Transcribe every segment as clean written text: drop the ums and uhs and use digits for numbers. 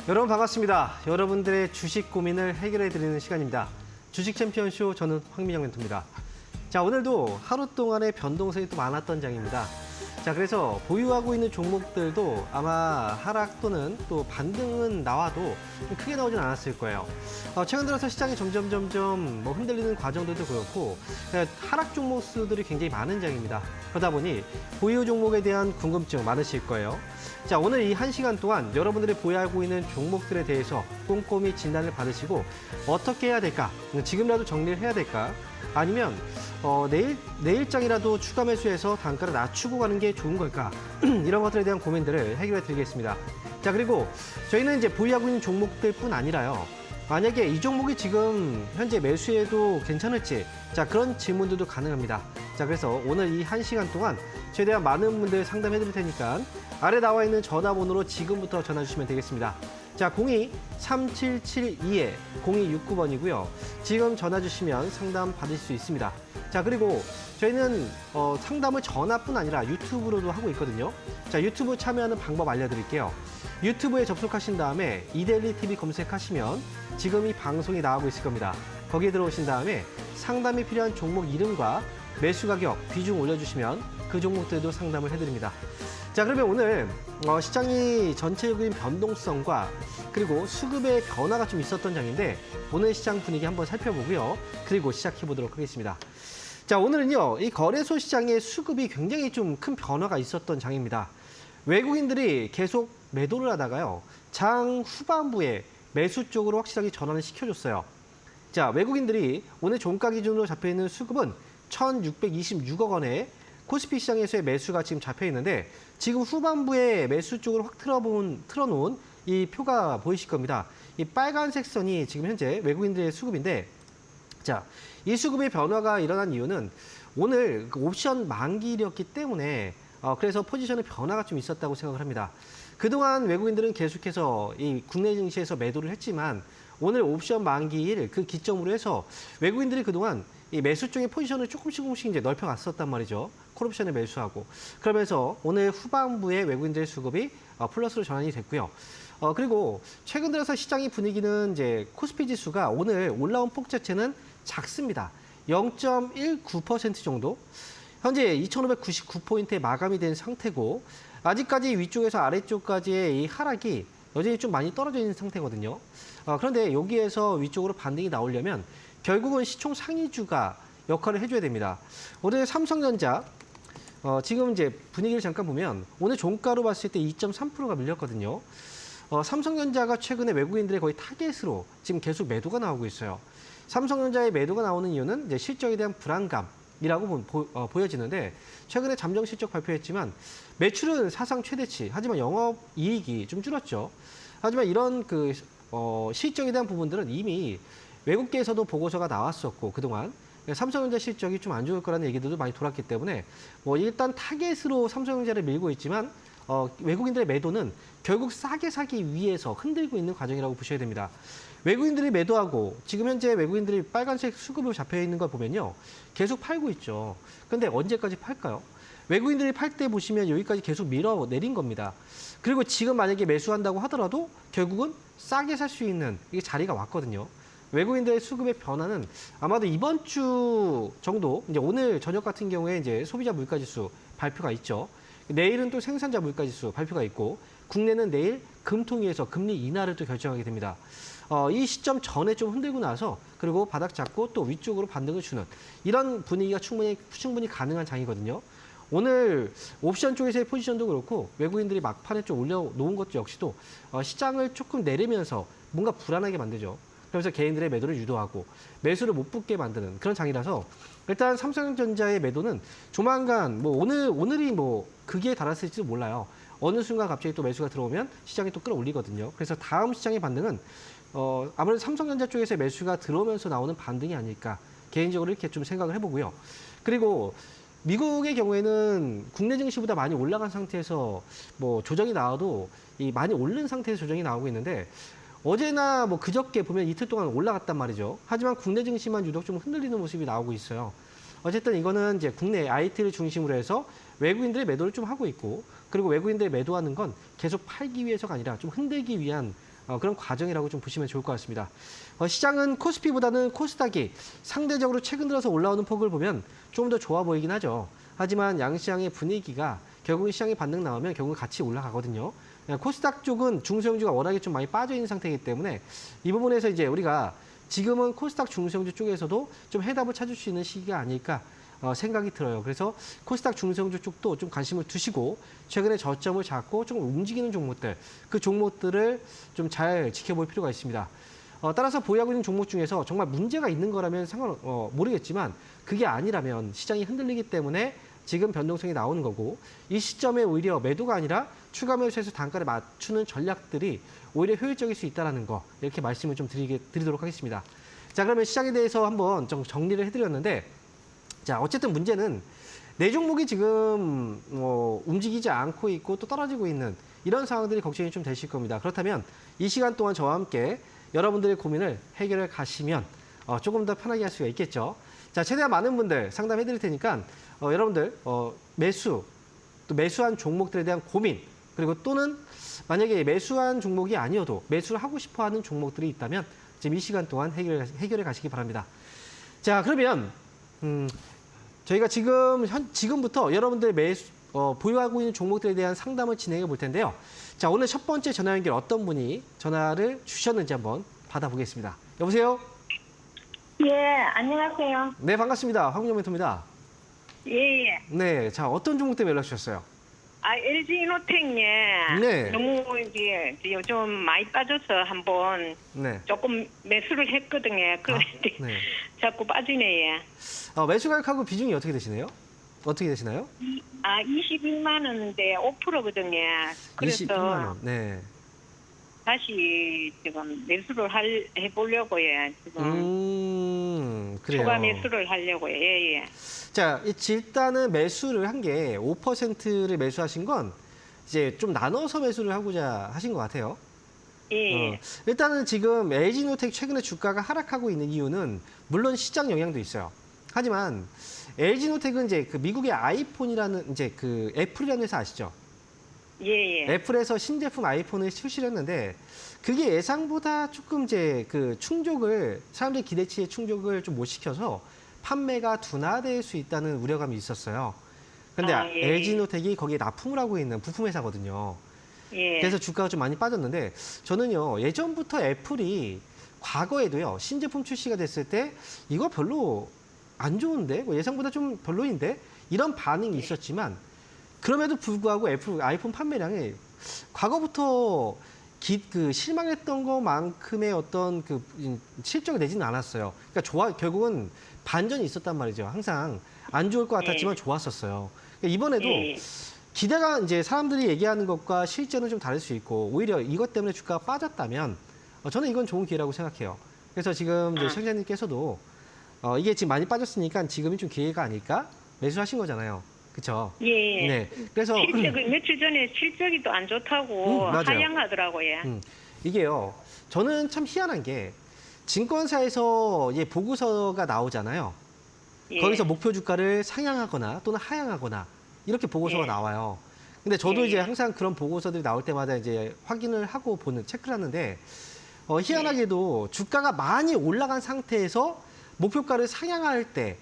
여러분 반갑습니다. 여러분들의 주식 고민을 해결해 드리는 시간입니다. 주식 챔피언쇼 저는 황민영 멘토입니다. 자, 오늘도 하루 동안의 변동성이 또 많았던 장입니다. 자, 그래서 보유하고 있는 종목들도 아마 하락 또는 또 반등은 나와도 좀 크게 나오진 않았을 거예요. 최근 들어서 시장이 점점 뭐 흔들리는 과정들도 그렇고 하락 종목 수들이 굉장히 많은 장입니다. 그러다 보니 보유 종목에 대한 궁금증 많으실 거예요. 자, 오늘 이 1시간 동안 여러분들이 보유하고 있는 종목들에 대해서 꼼꼼히 진단을 받으시고 어떻게 해야 될까? 지금이라도 정리를 해야 될까? 아니면 내일장이라도 추가 매수해서 단가를 낮추고 가는 게 좋은 걸까? 이런 것들에 대한 고민들을 해결해 드리겠습니다. 자, 그리고 저희는 이제 보유하고 있는 종목들뿐 아니라요. 만약에 이 종목이 지금 현재 매수해도 괜찮을지, 자, 그런 질문들도 가능합니다. 자, 그래서 오늘 이 1시간 동안 최대한 많은 분들 상담해 드릴 테니까 아래 나와 있는 전화번호로 지금부터 전화 주시면 되겠습니다. 자, 02-3772-0269번이고요. 지금 전화 주시면 상담 받을 수 있습니다. 자, 그리고 저희는 상담을 전화뿐 아니라 유튜브로도 하고 있거든요. 자, 유튜브 참여하는 방법 알려드릴게요. 유튜브에 접속하신 다음에 이데일리 TV 검색하시면 지금 이 방송이 나오고 있을 겁니다. 거기에 들어오신 다음에 상담이 필요한 종목 이름과 매수 가격, 비중 올려주시면 그 종목들도 상담을 해드립니다. 자, 그러면 오늘 시장이 전체적인 변동성과 그리고 수급의 변화가 좀 있었던 장인데 오늘 시장 분위기 한번 살펴보고요. 그리고 시작해 보도록 하겠습니다. 자, 오늘은요, 이 거래소 시장의 수급이 굉장히 좀 큰 변화가 있었던 장입니다. 외국인들이 계속 매도를 하다가요, 장 후반부에 매수 쪽으로 확실하게 전환을 시켜줬어요. 자, 외국인들이 오늘 종가 기준으로 잡혀있는 수급은 1,626억 원에 코스피 시장에서의 매수가 지금 잡혀 있는데 지금 후반부에 매수 쪽으로 확 틀어놓은 이 표가 보이실 겁니다. 이 빨간색 선이 지금 현재 외국인들의 수급인데, 자, 이 수급의 변화가 일어난 이유는 오늘 그 옵션 만기일이었기 때문에 그래서 포지션의 변화가 좀 있었다고 생각을 합니다. 그동안 외국인들은 계속해서 이 국내 증시에서 매도를 했지만 오늘 옵션 만기일 그 기점으로 해서 외국인들이 그동안 이 매수 쪽의 포지션을 조금씩 이제 넓혀갔었단 말이죠. 콜옵션에 매수하고. 그러면서 오늘 후반부에 외국인들의 수급이 플러스로 전환이 됐고요. 그리고 최근 들어서 시장의 분위기는 이제 코스피 지수가 오늘 올라온 폭 자체는 작습니다. 0.19% 정도. 현재 2,599포인트에 마감이 된 상태고 아직까지 위쪽에서 아래쪽까지의 이 하락이 여전히 좀 많이 떨어져 있는 상태거든요. 그런데 여기에서 위쪽으로 반등이 나오려면 결국은 시총 상위주가 역할을 해줘야 됩니다. 오늘 삼성전자 지금 이제 분위기를 잠깐 보면 오늘 종가로 봤을 때 2.3%가 밀렸거든요. 삼성전자가 최근에 외국인들의 거의 타겟으로 지금 계속 매도가 나오고 있어요. 삼성전자의 매도가 나오는 이유는 이제 실적에 대한 불안감이라고 보여지는데 최근에 잠정 실적 발표했지만 매출은 사상 최대치, 하지만 영업이익이 좀 줄었죠. 하지만 이런 그 실적에 대한 부분들은 이미 외국계에서도 보고서가 나왔었고 그동안 삼성전자 실적이 좀 안 좋을 거라는 얘기들도 많이 돌았기 때문에 일단 타겟으로 삼성전자를 밀고 있지만 외국인들의 매도는 결국 싸게 사기 위해서 흔들고 있는 과정이라고 보셔야 됩니다. 외국인들이 매도하고 지금 현재 외국인들이 빨간색 수급으로 잡혀 있는 걸 보면요, 계속 팔고 있죠. 그런데 언제까지 팔까요? 외국인들이 팔 때 보시면 여기까지 계속 밀어 내린 겁니다. 그리고 지금 만약에 매수한다고 하더라도 결국은 싸게 살 수 있는 이게 자리가 왔거든요. 외국인들의 수급의 변화는 아마도 이번 주 정도, 이제 오늘 저녁 같은 경우에 이제 소비자 물가지수 발표가 있죠. 내일은 또 생산자 물가지수 발표가 있고, 국내는 내일 금통위에서 금리 인하를 또 결정하게 됩니다. 이 시점 전에 좀 흔들고 나서 그리고 바닥 잡고 또 위쪽으로 반등을 주는 이런 분위기가 충분히 가능한 장이거든요. 오늘 옵션 쪽에서의 포지션도 그렇고 외국인들이 막판에 좀 올려놓은 것도 역시도 시장을 조금 내리면서 뭔가 불안하게 만들죠. 그래서 개인들의 매도를 유도하고 매수를 못 붙게 만드는 그런 장이라서 일단 삼성전자의 매도는 조만간 오늘이 극에 달았을지도 몰라요. 어느 순간 갑자기 또 매수가 들어오면 시장이 또 끌어올리거든요. 그래서 다음 시장의 반등은 아무래도 삼성전자 쪽에서 매수가 들어오면서 나오는 반등이 아닐까 개인적으로 이렇게 좀 생각을 해보고요. 그리고 미국의 경우에는 국내 증시보다 많이 올라간 상태에서 조정이 나와도 많이 오른 상태에서 조정이 나오고 있는데 어제나 그저께 보면 이틀 동안 올라갔단 말이죠. 하지만 국내 증시만 유독 좀 흔들리는 모습이 나오고 있어요. 어쨌든 이거는 이제 국내 IT를 중심으로 해서 외국인들의 매도를 좀 하고 있고, 그리고 외국인들의 매도하는 건 계속 팔기 위해서가 아니라 좀 흔들기 위한 그런 과정이라고 좀 보시면 좋을 것 같습니다. 시장은 코스피보다는 코스닥이 상대적으로 최근 들어서 올라오는 폭을 보면 좀 더 좋아 보이긴 하죠. 하지만 양시장의 분위기가 결국은 시장의 반등 나오면 결국은 같이 올라가거든요. 코스닥 쪽은 중소형주가 워낙에 좀 많이 빠져 있는 상태이기 때문에 이 부분에서 이제 우리가 지금은 코스닥 중소형주 쪽에서도 좀 해답을 찾을 수 있는 시기가 아닐까 생각이 들어요. 그래서 코스닥 중소형주 쪽도 좀 관심을 두시고 최근에 저점을 잡고 좀 움직이는 종목들, 그 종목들을 좀 잘 지켜볼 필요가 있습니다. 따라서 보유하고 있는 종목 중에서 정말 문제가 있는 거라면 모르겠지만 그게 아니라면 시장이 흔들리기 때문에 지금 변동성이 나오는 거고 이 시점에 오히려 매도가 아니라 추가 매수해서 단가를 맞추는 전략들이 오히려 효율적일 수 있다는 거 이렇게 말씀을 좀 드리도록 하겠습니다. 자, 그러면 시장에 대해서 한번 좀 정리를 해드렸는데 자, 어쨌든 문제는 내 종목이 지금 움직이지 않고 있고 또 떨어지고 있는 이런 상황들이 걱정이 좀 되실 겁니다. 그렇다면 이 시간 동안 저와 함께 여러분들의 고민을 해결해 가시면 조금 더 편하게 할 수가 있겠죠. 자, 최대한 많은 분들 상담해 드릴 테니까 여러분들 매수, 또 매수한 종목들에 대한 고민, 그리고 또는 만약에 매수한 종목이 아니어도 매수를 하고 싶어 하는 종목들이 있다면 지금 이 시간 동안 해결해 가시기 바랍니다. 자, 그러면 저희가 지금부터 여러분들 보유하고 있는 종목들에 대한 상담을 진행해 볼 텐데요. 자, 오늘 첫 번째 전화 연결 어떤 분이 전화를 주셨는지 한번 받아보겠습니다. 여보세요? 예, 안녕하세요. 네, 반갑습니다. 황민정 멘토입니다. 예, 예. 네, 자, 어떤 종목 때문에 연락 주셨어요? LG 이노텍, 예. 네. 너무 이제 요즘 많이 빠져서 한번 네. 조금 매수를 했거든요. 그런데 네. 자꾸 빠지네, 예. 매수 가격하고 비중이 어떻게 되시나요? 21만 원인데 5%거든요. 그래서 21만 원. 네. 다시 지금 매수를 해보려고요. 지금 그래요. 추가 매수를 하려고요. 예, 예. 자, 일단은 매수를 한 게 5%를 매수하신 건 이제 좀 나눠서 매수를 하고자 하신 것 같아요. 예, 일단은 지금 LG노텍 최근에 주가가 하락하고 있는 이유는 물론 시장 영향도 있어요. 하지만 LG노텍은 이제 그 미국의 아이폰이라는 이제 그 애플이라는 회사 아시죠? 예, 예. 애플에서 신제품 아이폰을 출시를 했는데 그게 예상보다 조금 이제 그 사람들의 기대치의 충족을 좀 못 시켜서 판매가 둔화될 수 있다는 우려감이 있었어요. 그런데 예. LG노텍이 거기에 납품을 하고 있는 부품 회사거든요. 예. 그래서 주가가 좀 많이 빠졌는데 저는요, 예전부터 애플이 과거에도요, 신제품 출시가 됐을 때 이거 별로 안 좋은데, 예상보다 좀 별로인데 이런 반응이 있었지만 그럼에도 불구하고 애플 아이폰 판매량이 과거부터 실망했던 것만큼의 어떤 그 실적을 내지는 않았어요. 그러니까 결국은 반전이 있었단 말이죠. 항상 안 좋을 것 같았지만 좋았었어요. 그러니까 이번에도 기대가 이제 사람들이 얘기하는 것과 실제는 좀 다를 수 있고 오히려 이것 때문에 주가가 빠졌다면 저는 이건 좋은 기회라고 생각해요. 그래서 지금 이제 시청자님께서도 이게 지금 많이 빠졌으니까 지금이 좀 기회가 아닐까? 매수하신 거잖아요. 그렇죠? 예. 네. 그래서 며칠 전에 실적이 또 안 좋다고 맞아요. 하향하더라고요. 이게요. 저는 참 희한한 게 증권사에서 이제 보고서가 나오잖아요. 예. 거기서 목표 주가를 상향하거나 또는 하향하거나 이렇게 보고서가 예. 나와요. 근데 저도 예. 이제 항상 그런 보고서들이 나올 때마다 이제 확인을 하고 체크를 하는데 희한하게도 주가가 많이 올라간 상태에서 목표가를 상향할 때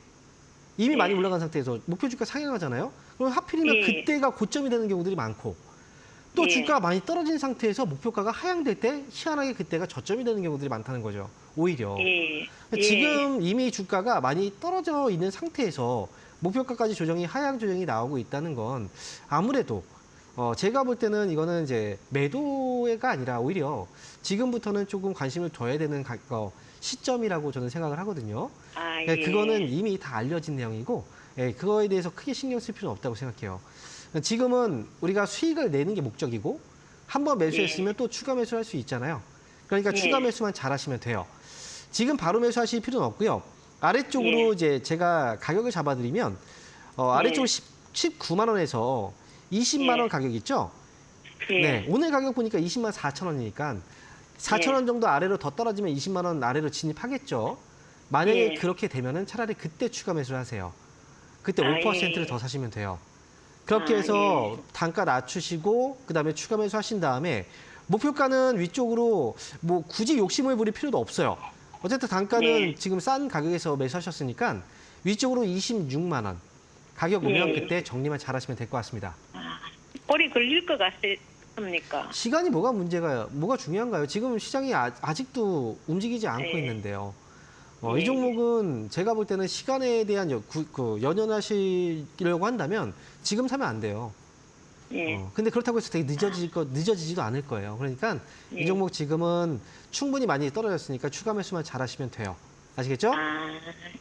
이미 많이 올라간 상태에서 목표 주가 상향하잖아요. 그럼 하필이면 그때가 고점이 되는 경우들이 많고 또 주가가 많이 떨어진 상태에서 목표가가 하향될 때 희한하게 그때가 저점이 되는 경우들이 많다는 거죠. 오히려. 지금 이미 주가가 많이 떨어져 있는 상태에서 목표가까지 하향 조정이 나오고 있다는 건 아무래도 제가 볼 때는 이거는 이제 매도가 아니라 오히려 지금부터는 조금 관심을 둬야 되는 시점이라고 저는 생각을 하거든요. 그거는 이미 다 알려진 내용이고 그거에 대해서 크게 신경 쓸 필요는 없다고 생각해요. 지금은 우리가 수익을 내는 게 목적이고 한번 매수했으면 또 추가 매수할 수 있잖아요. 그러니까 추가 매수만 잘하시면 돼요. 지금 바로 매수하실 필요는 없고요. 아래쪽으로 이제 제가 가격을 잡아드리면 아래쪽으로 19만 원에서 20만 원 가격 있죠? 네, 오늘 가격 보니까 20만 4천 원이니까 4천 원 정도 아래로 더 떨어지면 20만 원 아래로 진입하겠죠. 만약에 그렇게 되면은 차라리 그때 추가 매수를 하세요. 그때 5%를 더 사시면 돼요. 그렇게 해서 단가 낮추시고 그다음에 추가 매수하신 다음에 목표가는 위쪽으로 뭐 굳이 욕심을 부릴 필요도 없어요. 어쨌든 단가는 네. 지금 싼 가격에서 매수하셨으니까 위쪽으로 26만 원. 가격 오면 네. 그때 정리만 잘하시면 될 것 같습니다. 오래 걸릴 것 같습니까? 시간이 뭐가 중요한가요? 지금 시장이 아직도 움직이지 않고 네. 있는데요. 네. 이 종목은 제가 볼 때는 시간에 대한 연연하시려고 한다면 지금 사면 안 돼요. 예. 근데 그렇다고 해서 되게 늦어지지도 않을 거예요. 그러니까 예. 이 종목 지금은 충분히 많이 떨어졌으니까 추가 매수만 잘하시면 돼요. 아시겠죠?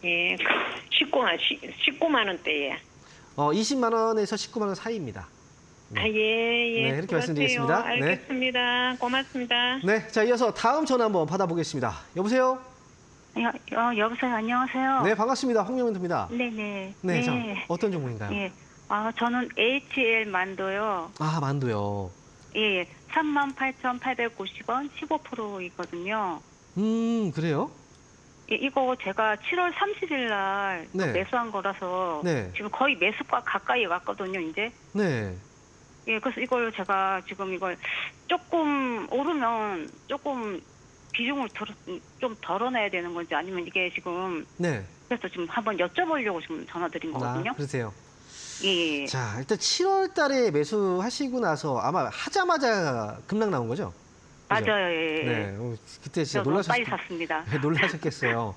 예. 19만 원대에. 20만 원에서 19만 원 사이입니다. 네. 예. 네, 이렇게 말씀드리겠습니다. 네. 알겠습니다. 고맙습니다. 네, 자 이어서 다음 전화 한번 받아보겠습니다. 여보세요? 여보세요. 안녕하세요. 네, 반갑습니다. 홍명민입니다. 네네. 네, 자 어떤 종목인가요? 예. 저는 HL 만도요. 아, 만두요. 예. 38,890원 15%이거든요. 그래요? 예, 이거 제가 7월 30일 날 네. 매수한 거라서 네. 지금 거의 매수가 가까이 왔거든요, 이제. 네. 예, 그래서 이걸 제가 지금 이걸 조금 오르면 조금 비중을 좀 덜어내야 되는 건지 아니면 이게 지금 네. 그래서 지금 한번 여쭤보려고 지금 전화드린 거거든요. 그러세요. 예. 자, 일단 7월 달에 매수하시고 나서 아마 하자마자 급락 나온 거죠? 그죠? 맞아요. 예. 네. 그때 진짜 너무 빨리 샀습니다. 놀라셨겠어요.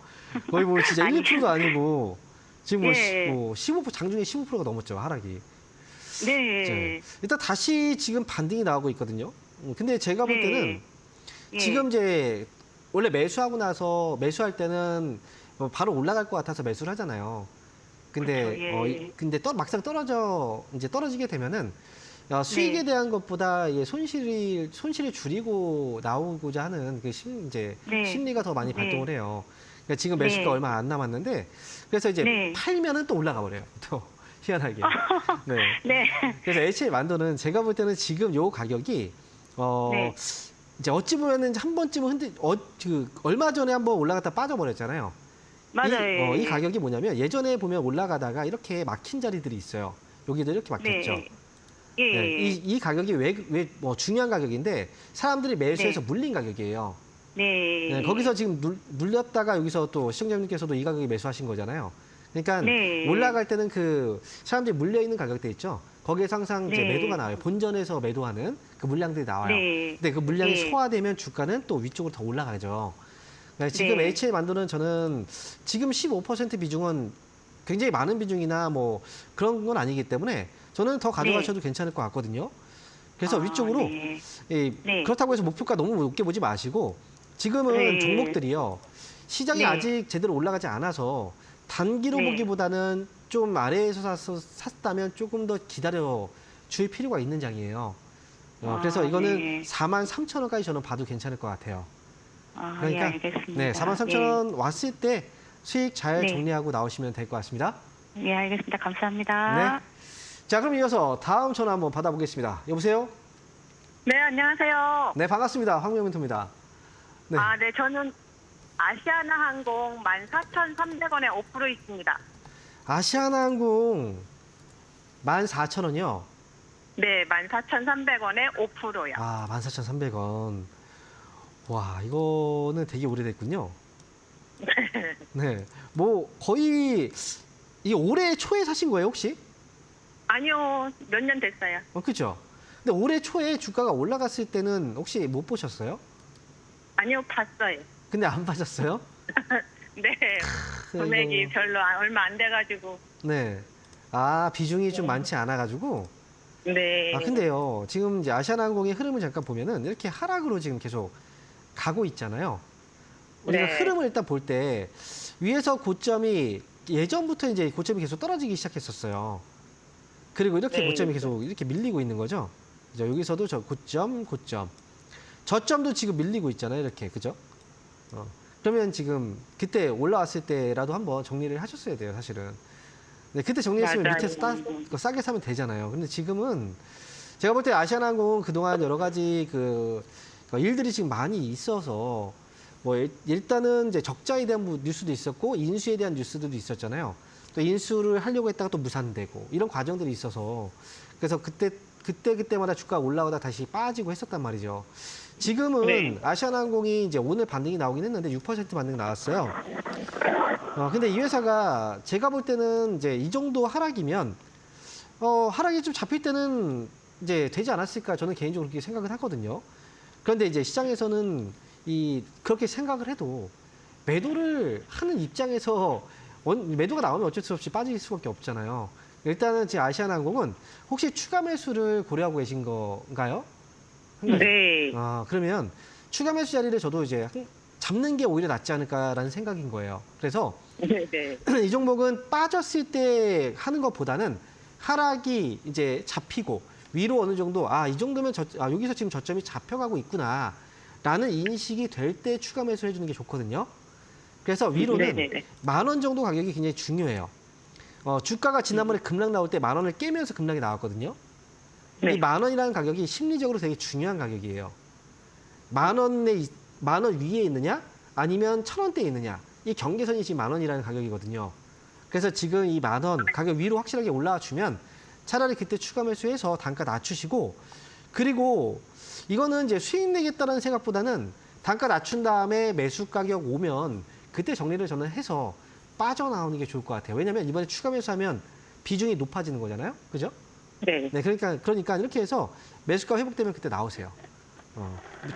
거의 뭐 진짜 1, 아니. 2%도 아니고 지금 예. 15% 장중에 15%가 넘었죠, 하락이. 네. 일단 다시 지금 반등이 나오고 있거든요. 근데 제가 볼 네. 때는 예. 지금 이제 원래 매수하고 나서 매수할 때는 뭐 바로 올라갈 것 같아서 매수를 하잖아요. 근데 그렇죠, 예. 근데 막상 떨어지게 되면은 수익에 네. 대한 것보다 손실을 줄이고 나오고자 하는 그 네. 심리가 더 많이 네. 발동을 해요. 그러니까 지금 매수가 네. 얼마 안 남았는데 그래서 이제 네. 팔면은 또 올라가 버려요. 또 희한하게. 네. 네. 그래서 HL 만도는 제가 볼 때는 지금 요 가격이 네. 이제 어찌 보면은 한 번쯤은 얼마 전에 한번 올라갔다 빠져버렸잖아요. 맞아요. 이 가격이 뭐냐면 예전에 보면 올라가다가 이렇게 막힌 자리들이 있어요. 여기도 이렇게 막혔죠. 네. 예. 네, 이 가격이 왜 중요한 가격인데 사람들이 매수해서 네. 물린 가격이에요. 네. 네, 거기서 지금 눌렸다가 여기서 또 시청자님께서도 이 가격에 매수하신 거잖아요. 그러니까 네. 올라갈 때는 그 사람들이 물려 있는 가격대 있죠. 거기에서 항상 이제 네. 매도가 나와요. 본전에서 매도하는 그 물량들이 나와요. 네. 근데 그 물량이 네. 소화되면 주가는 또 위쪽으로 더 올라가죠. 그러니까 지금 네. HL 만두는 저는 지금 15% 비중은 굉장히 많은 비중이나 뭐 그런 건 아니기 때문에 저는 더 가져가셔도 괜찮을 것 같거든요. 그래서 위쪽으로 네. 네. 그렇다고 해서 목표가 너무 높게 보지 마시고 지금은 네. 종목들이요. 시장이 네. 아직 제대로 올라가지 않아서 단기로 네. 보기보다는 좀 아래에서 샀다면 조금 더 기다려 줄 필요가 있는 장이에요. 그래서 이거는 네. 43,000원까지 저는 봐도 괜찮을 것 같아요. 예, 알겠습니다. 네, 43,000원 왔을 때 수익 잘 네. 정리하고 나오시면 될 것 같습니다. 예, 알겠습니다. 감사합니다. 네. 자, 그럼 이어서 다음 전화 한번 받아보겠습니다. 여보세요? 네, 안녕하세요. 네, 반갑습니다. 황명민토입니다. 네. 네, 저는 아시아나항공 14,300원에 5% 있습니다. 아시아나항공 14,000원이요? 네, 14,300원에 5%요. 14,300원. 와, 이거는 되게 오래됐군요. 네. 뭐, 거의, 이게 올해 초에 사신 거예요, 혹시? 아니요, 몇 년 됐어요. 그죠? 근데 올해 초에 주가가 올라갔을 때는 혹시 못 보셨어요? 아니요, 봤어요. 근데 안 파셨어요? 네, 금액이 별로 얼마 안 돼가지고. 네. 비중이 좀 많지 않아가지고. 네. 근데요, 지금 이제 아시아나항공의 흐름을 잠깐 보면은 이렇게 하락으로 지금 계속 가고 있잖아요. 우리가 네. 흐름을 일단 볼 때 위에서 고점이 예전부터 이제 고점이 계속 떨어지기 시작했었어요. 그리고 이렇게 네. 고점이 계속 이렇게 밀리고 있는 거죠. 그죠? 여기서도 저 고점. 저점도 지금 밀리고 있잖아요. 이렇게. 그죠? 그러면 지금 그때 올라왔을 때라도 한번 정리를 하셨어야 돼요, 사실은. 네, 그때 정리했으면 맞아요. 밑에서 싸게 사면 되잖아요. 근데 지금은 제가 볼 때 아시아나항공은 그동안 여러 가지 일들이 지금 많이 있어서 뭐 일단은 이제 적자에 대한 뉴스도 있었고 인수에 대한 뉴스들도 있었잖아요. 또 인수를 하려고 했다가 또 무산되고 이런 과정들이 있어서 그래서 그때 그때마다 주가가 올라가다 다시 빠지고 했었단 말이죠. 지금은 네. 아시아나항공이 이제 오늘 반등이 나오긴 했는데 6% 반등 나왔어요. 근데 이 회사가 제가 볼 때는 이제 이 정도 하락이면 하락이 좀 잡힐 때는 이제 되지 않았을까 저는 개인적으로 그렇게 생각을 하거든요. 그런데 이제 시장에서는 그렇게 생각을 해도 매도를 하는 입장에서 매도가 나오면 어쩔 수 없이 빠질 수밖에 없잖아요. 일단은 지금 아시아나항공은 혹시 추가 매수를 고려하고 계신 건가요? 네. 그러면 추가 매수 자리를 저도 이제 잡는 게 오히려 낫지 않을까라는 생각인 거예요. 그래서 네. 네. 이 종목은 빠졌을 때 하는 것보다는 하락이 이제 잡히고 위로 어느 정도 이 정도면 여기서 지금 저점이 잡혀가고 있구나라는 인식이 될 때 추가 매수를 해주는 게 좋거든요. 그래서 위로는 네네네. 10,000원 정도 가격이 굉장히 중요해요. 주가가 지난번에 급락 나올 때 10,000원을 깨면서 급락이 나왔거든요. 네. 이 10,000원이라는 가격이 심리적으로 되게 중요한 가격이에요. 10,000원 위에 있느냐 아니면 1,000원대에 있느냐 이 경계선이 지금 10,000원이라는 가격이거든요. 그래서 지금 이 10,000원 가격 위로 확실하게 올라와 주면 차라리 그때 추가 매수해서 단가 낮추시고 그리고 이거는 이제 수익 내겠다는 생각보다는 단가 낮춘 다음에 매수 가격 오면 그때 정리를 저는 해서 빠져나오는 게 좋을 것 같아요. 왜냐하면 이번에 추가 매수하면 비중이 높아지는 거잖아요. 그죠? 네. 네, 그러니까 이렇게 해서 매수가 회복되면 그때 나오세요.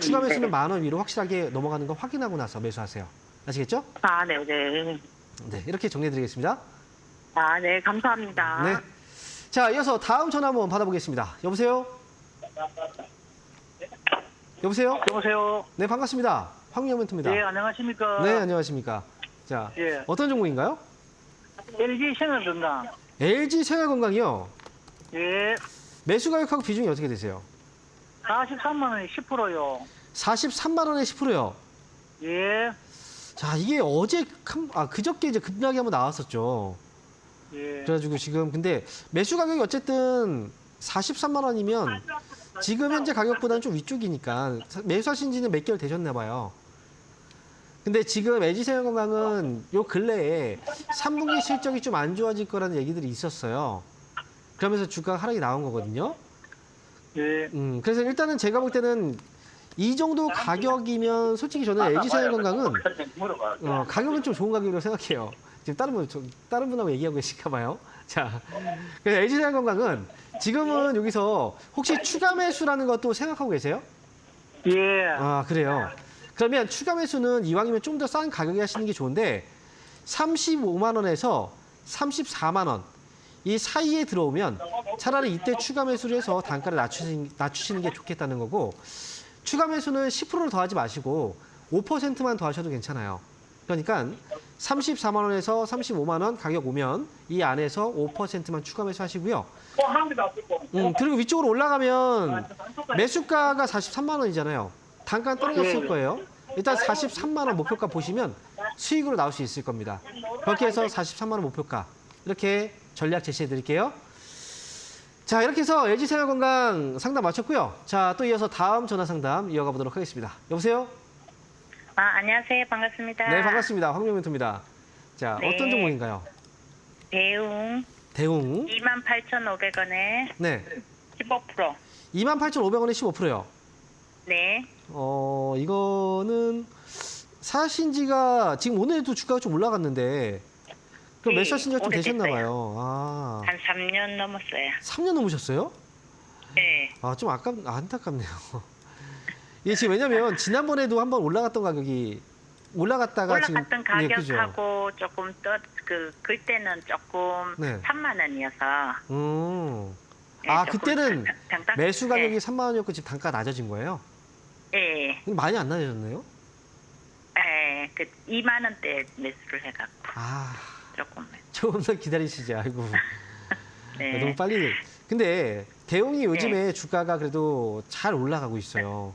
추가 매수는 10,000원 위로 확실하게 넘어가는 거 확인하고 나서 매수하세요. 아시겠죠? 네. 네, 이렇게 정리해드리겠습니다. 네. 감사합니다. 네. 자, 이어서 다음 전화 한번 받아보겠습니다. 여보세요? 여보세요? 여보세요. 네, 반갑습니다. 황미영 멘토입니다. 예, 안녕하십니까. 네, 안녕하십니까. 자, 예. 어떤 종목인가요? LG 생활건강. LG 생활건강이요. 예, 매수 가격하고 비중이 어떻게 되세요? 43만 원에 10%요. 43만 원에 10%요. 예, 자, 이게 그저께 이제 급락이 한번 나왔었죠. 예. 그래가지고 지금 근데 매수 가격이 어쨌든 43만 원이면 지금 현재 가격보다는 좀 위쪽이니까 매수하신 지는 몇 개월 되셨나 봐요. 근데 지금 LG생활건강은 요 근래에 3분기 실적이 좀 안 좋아질 거라는 얘기들이 있었어요. 그러면서 주가 하락이 나온 거거든요. 예, 그래서 일단은 제가 볼 때는 이 정도 가격이면 솔직히 저는 LG생활건강은 가격은 좀 좋은 가격이라고 생각해요. 지금 다른 분하고 얘기하고 계실까 봐요. 자, 그래서 LG생활건강은 지금은 여기서 혹시 추가 매수라는 것도 생각하고 계세요? 예. 그래요. 그러면 추가 매수는 이왕이면 좀 더 싼 가격에 하시는 게 좋은데 35만 원에서 34만 원 이 사이에 들어오면 차라리 이때 추가 매수를 해서 단가를 낮추시는 게 좋겠다는 거고 추가 매수는 10%를 더하지 마시고 5%만 더하셔도 괜찮아요. 그러니까 34만 원에서 35만 원 가격 오면 이 안에서 5%만 추가 매수하시고요. 그리고 위쪽으로 올라가면 매수가가 43만 원이잖아요. 단가는 떨어졌을 거예요. 일단 43만 원 목표가 보시면 수익으로 나올 수 있을 겁니다. 그렇게 해서 43만 원 목표가 이렇게 전략 제시해 드릴게요. 자, 이렇게 해서 LG생활건강 상담 마쳤고요. 자, 또 이어서 다음 전화 상담 이어가 보도록 하겠습니다. 여보세요? 안녕하세요. 반갑습니다. 네, 반갑습니다. 황명멘토입니다. 자, 네. 어떤 종목인가요? 대웅 대웅. 28,500원에 네. 15%. 28,500원에 15%요. 네. 이거는 사신 지가 지금 오늘도 주가가 좀 올라갔는데 그럼 네, 매수하신 지가 좀 되셨나 오래됐어요. 봐요. 한 3년 넘었어요. 3년 넘으셨어요? 네. 좀 안타깝네요. 이게 지금 왜냐면 지난번에도 한번 올라갔던 가격이 올라갔다가 올라갔던 지금 예, 그죠? 가격하고 조금 그때는 조금 네. 3만 원이어서. 네, 조금 그때는 당당- 매수 가격이 3만 원이었고 지금 단가 낮아진 거예요? 네. 근데 많이 안 낮아졌네요? 네. 2만 원대 매수를 해갖고 조금. 조금 더 기다리시지. 아이고. 네. 너무 빨리. 근데 대웅이 요즘에 주가가 그래도 잘 올라가고 있어요.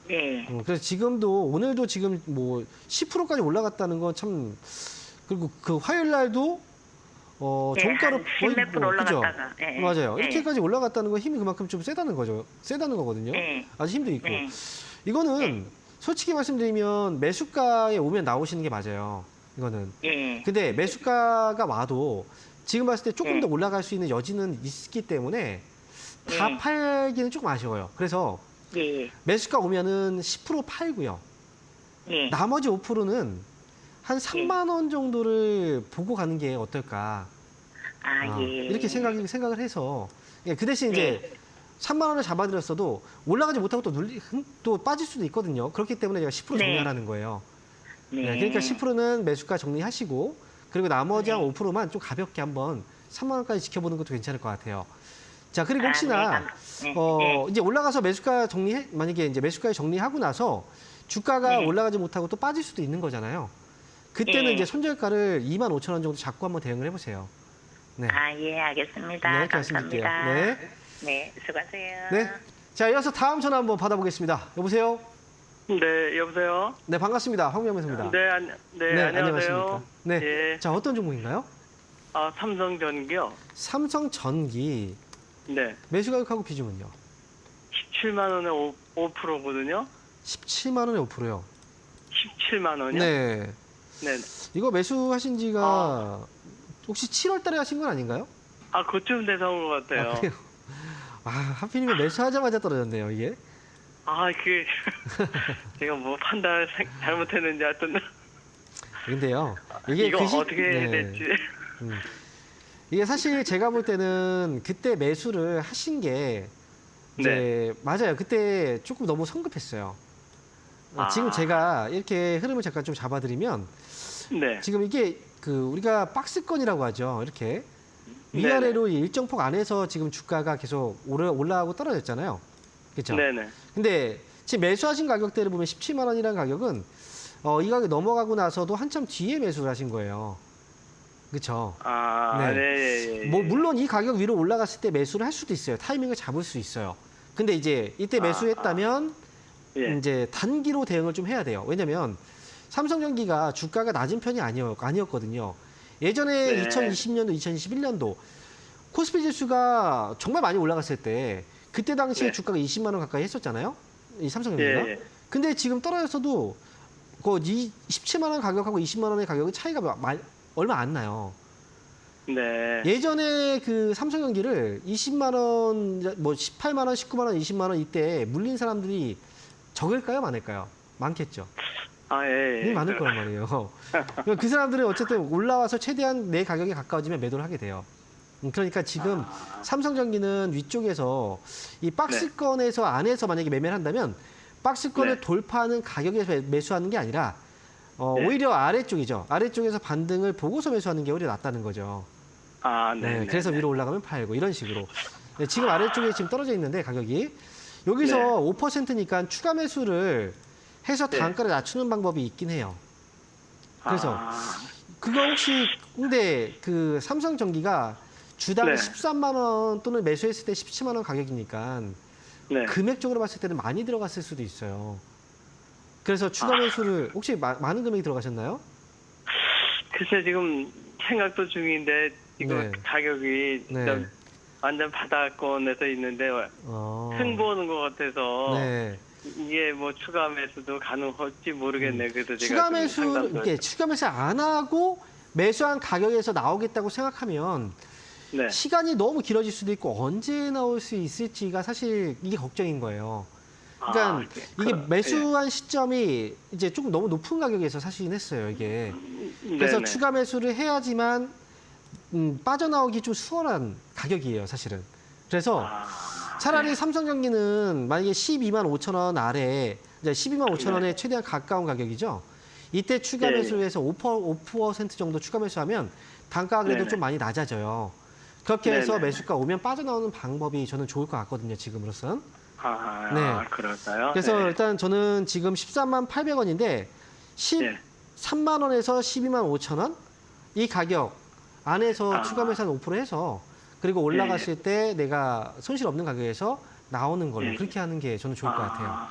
네. 그래서 지금도 오늘도 지금 뭐 10%까지 올라갔다는 건 참 그리고 그 화요일 날도 종가로 한 10몇 프로 올라갔다가. 네. 맞아요. 네. 이렇게까지 올라갔다는 건 힘이 그만큼 좀 세다는 거거든요. 네. 아주 힘도 있고. 네. 이거는 솔직히 말씀드리면 매수가에 오면 나오시는 게 맞아요. 이거는. 예. 근데 매수가가 와도 지금 봤을 때 조금 네. 더 올라갈 수 있는 여지는 있기 때문에 다 네. 팔기는 조금 아쉬워요. 그래서 예. 매수가 오면은 10% 팔고요. 예. 나머지 5%는 한 3만 원 정도를 보고 가는 게 어떨까. 아, 예. 이렇게 생각을 해서 예, 그 대신 이제 네. 3만 원을 잡아드렸어도 올라가지 못하고 또 빠질 수도 있거든요. 그렇기 때문에 제가 10% 네. 정리하라는 거예요. 네. 네, 그러니까 10%는 매수가 정리하시고 그리고 나머지 네. 한 5%만 좀 가볍게 한번 3만 원까지 지켜보는 것도 괜찮을 것 같아요. 자, 그리고 아, 혹시나 네. 네. 이제 올라가서 매수가 만약에 이제 매수가 정리하고 나서 주가가 네. 올라가지 못하고 또 빠질 수도 있는 거잖아요. 그때는 네. 이제 손절가를 25,000원 정도 잡고 한번 대응을 해보세요. 네. 아, 예, 알겠습니다. 네, 말씀드릴게요. 감사합니다. 네. 네, 수고하세요. 네. 자, 이어서 다음 전화 한번 받아보겠습니다. 여보세요? 네, 여보세요? 네, 반갑습니다. 황명배입니다. 네, 안녕하세요. 안녕하십니까? 네. 예. 자, 어떤 종목인가요? 아, 삼성전기요? 삼성전기 네. 매수 가격하고 비중은요? 17만 원에 5%거든요? 17만 원에 5%요. 17만 원이요? 네. 네. 이거 매수하신 지가 혹시 7월 달에 하신 건 아닌가요? 아, 그쯤 돼서 온 것 같아요. 아, 그래요? 아, 하필이면 매수하자마자 떨어졌네요, 이게. 제가 뭐 판단을 잘못했는지 하여튼. 근데요. 이게 이거 어떻게 해야 네. 될지. 이게 사실 제가 볼 때는 그때 매수를 하신 게 이제 맞아요. 그때 조금 너무 성급했어요. 지금 제가 이렇게 흐름을 잠깐 좀 잡아드리면 네. 지금 이게 우리가 박스권이라고 하죠. 이렇게 위아래로 일정 폭 안에서 지금 주가가 계속 올라가고 떨어졌잖아요. 그렇죠? 네네. 근데 지금 매수하신 가격대를 보면 17만 원이라는 가격은 이 가격 넘어가고 나서도 한참 뒤에 매수를 하신 거예요. 그렇죠? 아, 네. 네. 뭐 물론 이 가격 위로 올라갔을 때 매수를 할 수도 있어요. 타이밍을 잡을 수 있어요. 근데 이제 이때 매수했다면 예. 이제 단기로 대응을 좀 해야 돼요. 왜냐면 삼성전기가 주가가 낮은 편이 아니었거든요. 예전에 네. 2020년도, 2021년도 코스피 지수가 정말 많이 올라갔을 때 그때 당시에 네. 주가가 20만 원 가까이 했었잖아요. 이 삼성전기가. 예. 근데 지금 떨어졌어도 그 17만 원 가격하고 20만 원의 가격은 차이가 얼마 안 나요. 네. 예전에 그 삼성전기를 20만 원, 뭐 18만 원, 19만 원, 20만 원 이때 물린 사람들이 적을까요, 많을까요? 많겠죠. 아, 예. 이 많을 거란 말이에요. 그 사람들은 어쨌든 올라와서 최대한 내 가격에 가까워지면 매도를 하게 돼요. 그러니까 지금 삼성전기는 위쪽에서 이 박스권에서 안에서 만약에 매매를 한다면 박스권을 돌파하는 가격에서 매수하는 게 아니라 오히려 아래쪽이죠. 아래쪽에서 반등을 보고서 매수하는 게 오히려 낫다는 거죠. 아, 네. 그래서 위로 올라가면 팔고 이런 식으로. 네, 지금 아래쪽에 지금 떨어져 있는데 가격이 여기서 5%니까 추가 매수를 해서 단가를 낮추는 방법이 있긴 해요. 그래서 그거 혹시 근데 그 삼성전기가 주당 13만 원 또는 매수했을 때 17만 원 가격이니까 금액적으로 봤을 때는 많이 들어갔을 수도 있어요. 그래서 추가 매수를 혹시 많은 금액이 들어가셨나요? 글쎄 지금 생각도 중인데 지금 네. 가격이 네. 완전 바닥권에서 있는데 승부하는 것 같아서 네. 이게 뭐 추가 매수도 가능할지 모르겠네. 그래서 제가 추가 좀 매수 상담도 이게 추가 매수 안 하고 매수한 가격에서 나오겠다고 생각하면 네. 시간이 너무 길어질 수도 있고 언제 나올 수 있을지가 사실 이게 걱정인 거예요. 그러니까 이게 매수한 시점이 이제 조금 너무 높은 가격에서 사시긴 했어요, 이게. 그래서 네네. 추가 매수를 해야지만 빠져나오기 좀 수월한 가격이에요, 사실은. 그래서 차라리 삼성전기는 만약에 12만 5천 원 아래, 이제 12만 5천 원에 최대한 가까운 가격이죠. 이때 추가 매수해서 5% 정도 추가 매수하면 단가가 그래도 좀 많이 낮아져요. 그렇게 해서 매수가 오면 빠져나오는 방법이 저는 좋을 것 같거든요, 지금으로선. 네. 그럴까요? 그래서 일단 저는 지금 13만 800원인데 13만 원에서 12만 5천 원? 이 가격 안에서 추가 매수 한 5% 해서 그리고 올라갔을 때 내가 손실 없는 가격에서 나오는 걸로 그렇게 하는 게 저는 좋을 것 같아요.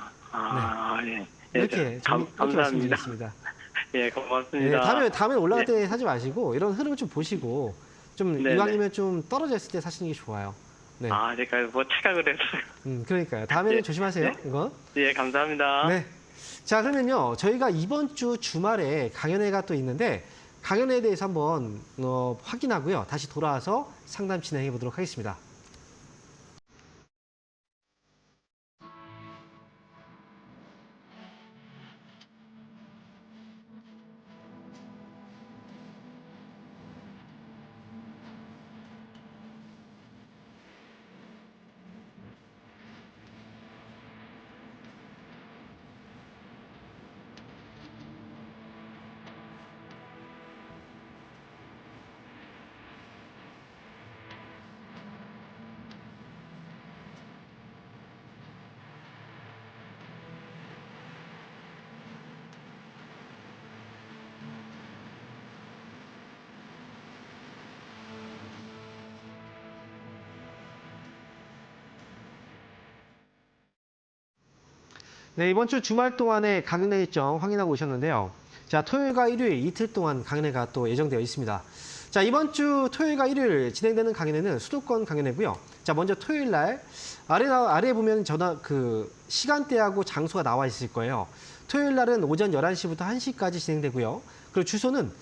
예. 이렇게 말씀드리겠습니다. 예, 고맙습니다. 네, 다음에 올라갈 때 사지 마시고 이런 흐름을 좀 보시고 좀 이왕이면 좀 떨어졌을 때 사시는 게 좋아요. 네. 제가 뭐 착각을 해서. 그러니까요. 다음에는 조심하세요. 이거. 예, 감사합니다. 네. 자, 그러면요. 저희가 이번 주 주말에 강연회가 또 있는데 강연회에 대해서 한번 확인하고요. 다시 돌아와서 상담 진행해 보도록 하겠습니다. 네, 이번 주 주말 동안의 강연회 일정 확인하고 오셨는데요. 자, 토요일과 일요일 이틀 동안 강연회가 또 예정되어 있습니다. 자, 이번 주 토요일과 일요일 진행되는 강연회는 수도권 강연회고요. 자, 먼저 토요일 날 아래에 보면 시간대하고 장소가 나와 있을 거예요. 토요일 날은 오전 11시부터 1시까지 진행되고요. 그리고 주소는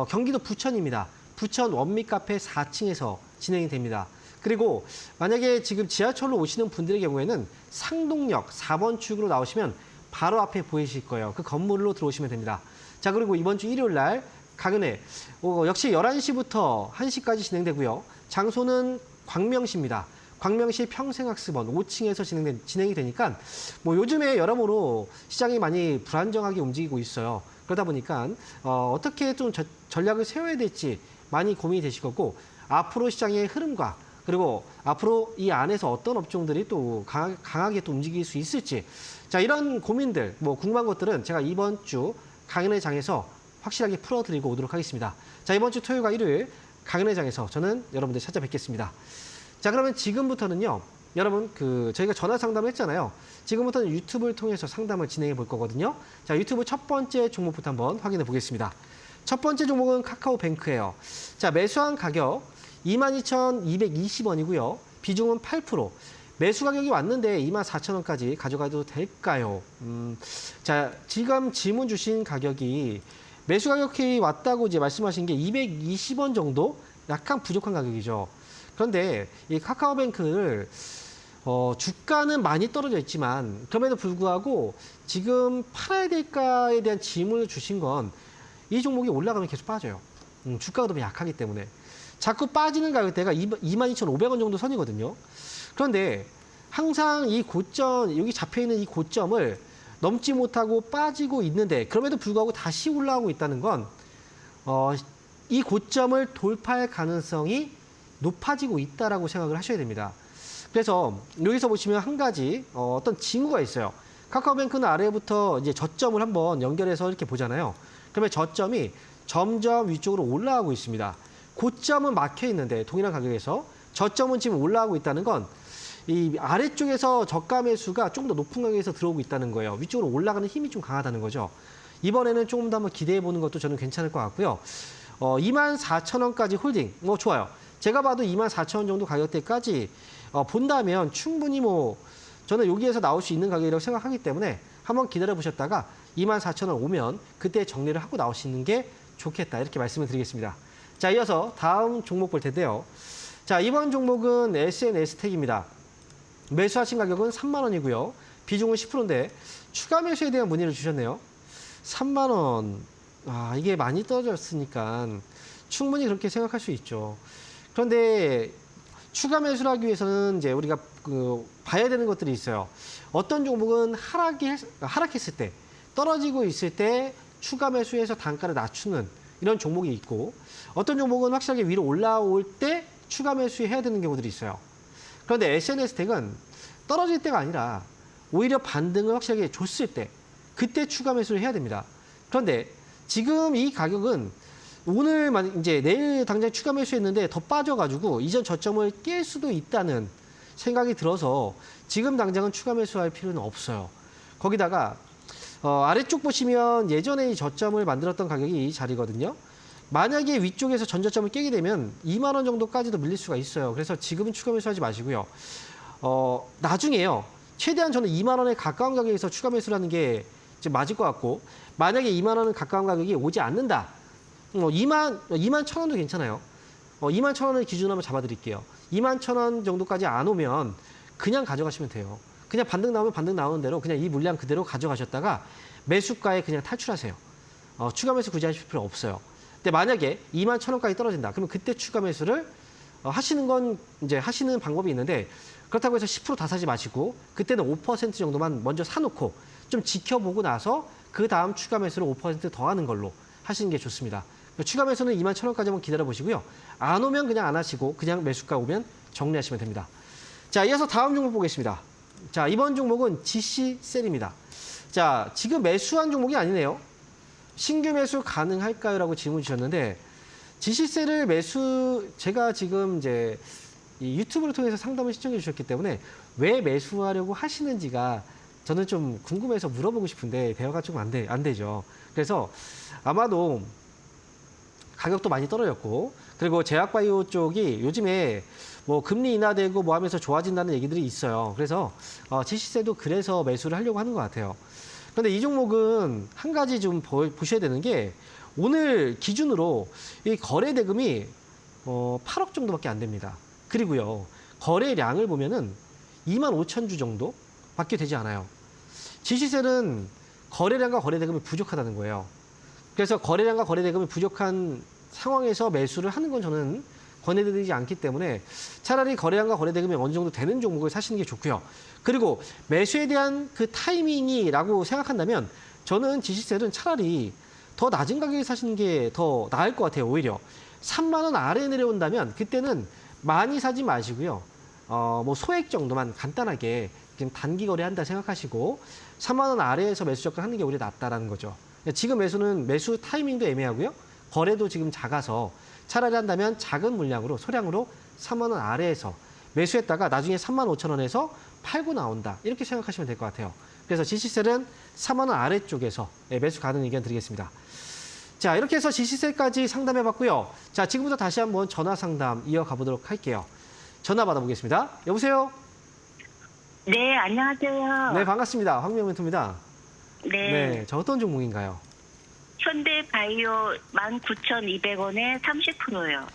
경기도 부천입니다. 부천 원미 카페 4층에서 진행이 됩니다. 그리고 만약에 지금 지하철로 오시는 분들의 경우에는 상동역 4번 출구로 나오시면 바로 앞에 보이실 거예요. 그 건물로 들어오시면 됩니다. 자, 그리고 이번 주 일요일 날 강연회 역시 11시부터 1시까지 진행되고요. 장소는 광명시입니다. 광명시 평생학습원 5층에서 진행이 되니까 뭐 요즘에 여러모로 시장이 많이 불안정하게 움직이고 있어요. 그러다 보니까 어떻게 좀 전략을 세워야 될지 많이 고민이 되실 거고 앞으로 시장의 흐름과 그리고 앞으로 이 안에서 어떤 업종들이 또 강하게 또 움직일 수 있을지 자 이런 고민들 뭐 궁금한 것들은 제가 이번 주 강연회장에서 확실하게 풀어드리고 오도록 하겠습니다. 자 이번 주 토요일과 일요일 강연회장에서 저는 여러분들 찾아뵙겠습니다. 자 그러면 지금부터는요 여러분 저희가 전화 상담을 했잖아요. 지금부터는 유튜브를 통해서 상담을 진행해 볼 거거든요. 자 유튜브 첫 번째 종목부터 한번 확인해 보겠습니다. 첫 번째 종목은 카카오뱅크예요. 자 매수한 가격 22,220원이고요. 비중은 8%. 매수 가격이 왔는데 24,000원까지 가져가도 될까요? 자 지금 질문 주신 가격이 매수 가격이 왔다고 이제 말씀하신 게 220원 정도 약간 부족한 가격이죠. 그런데 이 카카오뱅크를 주가는 많이 떨어져 있지만 그럼에도 불구하고 지금 팔아야 될까에 대한 질문을 주신 건 이 종목이 올라가면 계속 빠져요. 주가가 너무 약하기 때문에. 자꾸 빠지는 가격대가 22,500원 정도 선이거든요. 그런데 항상 이 고점, 여기 잡혀있는 이 고점을 넘지 못하고 빠지고 있는데 그럼에도 불구하고 다시 올라오고 있다는 건 이 고점을 돌파할 가능성이 높아지고 있다라고 생각을 하셔야 됩니다. 그래서 여기서 보시면 한 가지 어떤 징후가 있어요. 카카오뱅크는 아래부터 이제 저점을 한번 연결해서 이렇게 보잖아요. 그러면 저점이 점점 위쪽으로 올라가고 있습니다. 고점은 막혀 있는데 동일한 가격에서 저점은 지금 올라가고 있다는 건 이 아래쪽에서 저가 매수가 조금 더 높은 가격에서 들어오고 있다는 거예요. 위쪽으로 올라가는 힘이 좀 강하다는 거죠. 이번에는 조금 더 한번 기대해 보는 것도 저는 괜찮을 것 같고요. 24,000원까지 홀딩, 좋아요. 제가 봐도 24,000원 정도 가격대까지 본다면 충분히 저는 여기에서 나올 수 있는 가격이라고 생각하기 때문에 한번 기다려 보셨다가 24,000원 오면 그때 정리를 하고 나오시는 게 좋겠다 이렇게 말씀을 드리겠습니다. 자, 이어서 다음 종목 볼 텐데요. 자, 이번 종목은 SNS텍입니다. 매수하신 가격은 3만 원이고요. 비중은 10%인데 추가 매수에 대한 문의를 주셨네요. 3만 원. 이게 많이 떨어졌으니까 충분히 그렇게 생각할 수 있죠. 그런데 추가 매수를 하기 위해서는 이제 우리가 봐야 되는 것들이 있어요. 어떤 종목은 하락했을 때, 떨어지고 있을 때 추가 매수해서 단가를 낮추는 이런 종목이 있고 어떤 종목은 확실하게 위로 올라올 때 추가 매수해야 되는 경우들이 있어요. 그런데 SNS텍은 떨어질 때가 아니라 오히려 반등을 확실하게 줬을 때 그때 추가 매수를 해야 됩니다. 그런데 지금 이 가격은 오늘 이제 내일 당장 추가 매수했는데 더 빠져가지고 이전 저점을 깰 수도 있다는 생각이 들어서 지금 당장은 추가 매수할 필요는 없어요. 거기다가 아래쪽 보시면 예전에 이 저점을 만들었던 가격이 이 자리거든요. 만약에 위쪽에서 전저점을 깨게 되면 2만 원 정도까지도 밀릴 수가 있어요. 그래서 지금은 추가 매수하지 마시고요. 나중에요. 최대한 저는 2만 원에 가까운 가격에서 추가 매수를 하는 게 이제 맞을 것 같고 만약에 2만 원은 가까운 가격이 오지 않는다. 2만 1,000원도 괜찮아요. 2만 1,000원을 기준으로 한번 잡아드릴게요. 2만 1,000원 정도까지 안 오면 그냥 가져가시면 돼요. 그냥 반등 나오면 반등 나오는 대로 그냥 이 물량 그대로 가져가셨다가 매수가에 그냥 탈출하세요. 추가 매수 굳이 하실 필요 없어요. 근데 만약에 2만 1,000원까지 떨어진다. 그러면 그때 추가 매수를 하시는 건 이제 하시는 방법이 있는데 그렇다고 해서 10% 다 사지 마시고 그때는 5% 정도만 먼저 사놓고 좀 지켜보고 나서 그 다음 추가 매수를 5% 더 하는 걸로 하시는 게 좋습니다. 추가 매수는 2만 1,000원까지 한번 기다려 보시고요. 안 오면 그냥 안 하시고 그냥 매수가 오면 정리하시면 됩니다. 자, 이어서 다음 종목 보겠습니다. 자, 이번 종목은 GC셀입니다. 자, 지금 매수한 종목이 아니네요. 신규 매수 가능할까요? 라고 질문 주셨는데 GC셀을 제가 지금 이제 이 유튜브를 통해서 상담을 신청해 주셨기 때문에 왜 매수하려고 하시는지가 저는 좀 궁금해서 물어보고 싶은데 대화가 좀 안 되죠. 그래서 아마도 가격도 많이 떨어졌고 그리고 제약바이오 쪽이 요즘에 뭐 금리 인하되고 뭐 하면서 좋아진다는 얘기들이 있어요. 그래서 지시세도 그래서 매수를 하려고 하는 것 같아요. 그런데 이 종목은 한 가지 좀 보셔야 되는 게 오늘 기준으로 이 거래 대금이 8억 정도밖에 안 됩니다. 그리고요 거래량을 보면은 2만 5천 주 정도밖에 되지 않아요. 지시세는 거래량과 거래 대금이 부족하다는 거예요. 그래서 거래량과 거래 대금이 부족한 상황에서 매수를 하는 건 저는 권해드리지 않기 때문에 차라리 거래량과 거래 대금이 어느 정도 되는 종목을 사시는 게 좋고요. 그리고 매수에 대한 그 타이밍이라고 생각한다면 저는 지시세는 차라리 더 낮은 가격에 사시는 게 더 나을 것 같아요. 오히려 3만 원 아래에 내려온다면 그때는 많이 사지 마시고요. 뭐 소액 정도만 간단하게 그냥 단기 거래한다 생각하시고 3만 원 아래에서 매수 접근하는 게 오히려 낫다라는 거죠. 지금 매수는 매수 타이밍도 애매하고요. 거래도 지금 작아서 차라리 한다면 작은 물량으로 소량으로 3만 원 아래에서 매수했다가 나중에 3만 5천 원에서 팔고 나온다. 이렇게 생각하시면 될 것 같아요. 그래서 지시세는 3만 원 아래쪽에서 매수 가는 의견 드리겠습니다. 자, 이렇게 해서 지시세까지 상담해 봤고요. 자, 지금부터 다시 한번 전화 상담 이어가 보도록 할게요. 전화 받아보겠습니다. 여보세요? 네, 안녕하세요. 네, 반갑습니다. 황미영 멘토입니다. 네. 저 어떤 종목인가요? 현대바이오 19,200원에 30%요.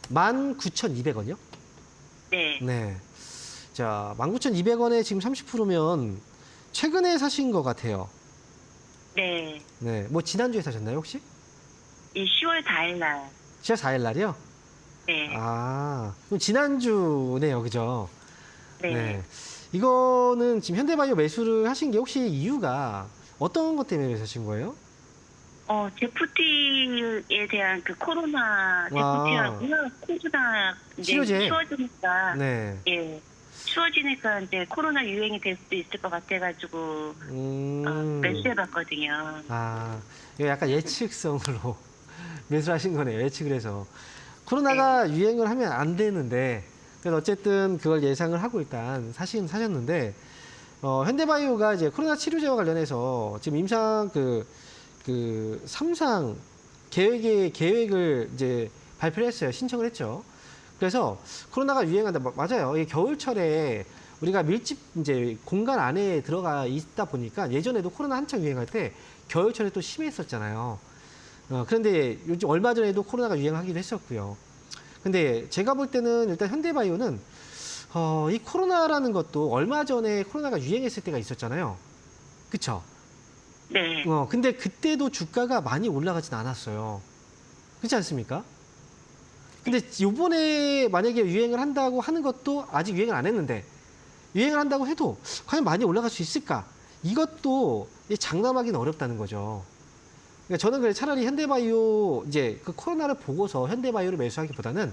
19,200원이요? 네. 네. 자, 19,200원에 지금 30%면 최근에 사신 것 같아요. 네. 네. 뭐 지난주에 사셨나요, 혹시? 이 10월 4일 날. 10월 4일 날이요? 네. 아, 그럼 지난주네요. 그죠? 네. 이거는 지금 현대바이오 매수를 하신 게 혹시 이유가 어떤 것 때문에 매수하신 거예요? 제프티에 대한 그 코로나 제프티하고요. 코로나 이제 치료제? 추워지니까 네. 예. 추워지니까 이제 코로나 유행이 될 수도 있을 것 같아가지고 매수해봤거든요. 아, 이거 약간 예측성으로 매수하신 거네요. 예측을 해서. 코로나가 유행을 하면 안 되는데, 그래서 어쨌든 그걸 예상을 하고 일단 사셨는데, 현대바이오가 이제 코로나 치료제와 관련해서 지금 임상 그 3상 계획을 이제 발표를 했어요. 신청을 했죠. 그래서 코로나가 유행한다. 맞아요. 이 겨울철에 우리가 밀집 이제 공간 안에 들어가 있다 보니까 예전에도 코로나 한창 유행할 때 겨울철에 또 심했었잖아요. 그런데 요즘 얼마 전에도 코로나가 유행하기도 했었고요. 근데 제가 볼 때는 일단 현대바이오는 이 코로나라는 것도 얼마 전에 코로나가 유행했을 때가 있었잖아요. 그쵸? 네. 근데 그때도 주가가 많이 올라가진 않았어요. 그렇지 않습니까? 근데 요번에 만약에 유행을 한다고 하는 것도 아직 유행을 안 했는데 유행을 한다고 해도 과연 많이 올라갈 수 있을까? 이것도 장담하기는 어렵다는 거죠. 그러니까 저는 그래 차라리 현대바이오 이제 그 코로나를 보고서 현대바이오를 매수하기보다는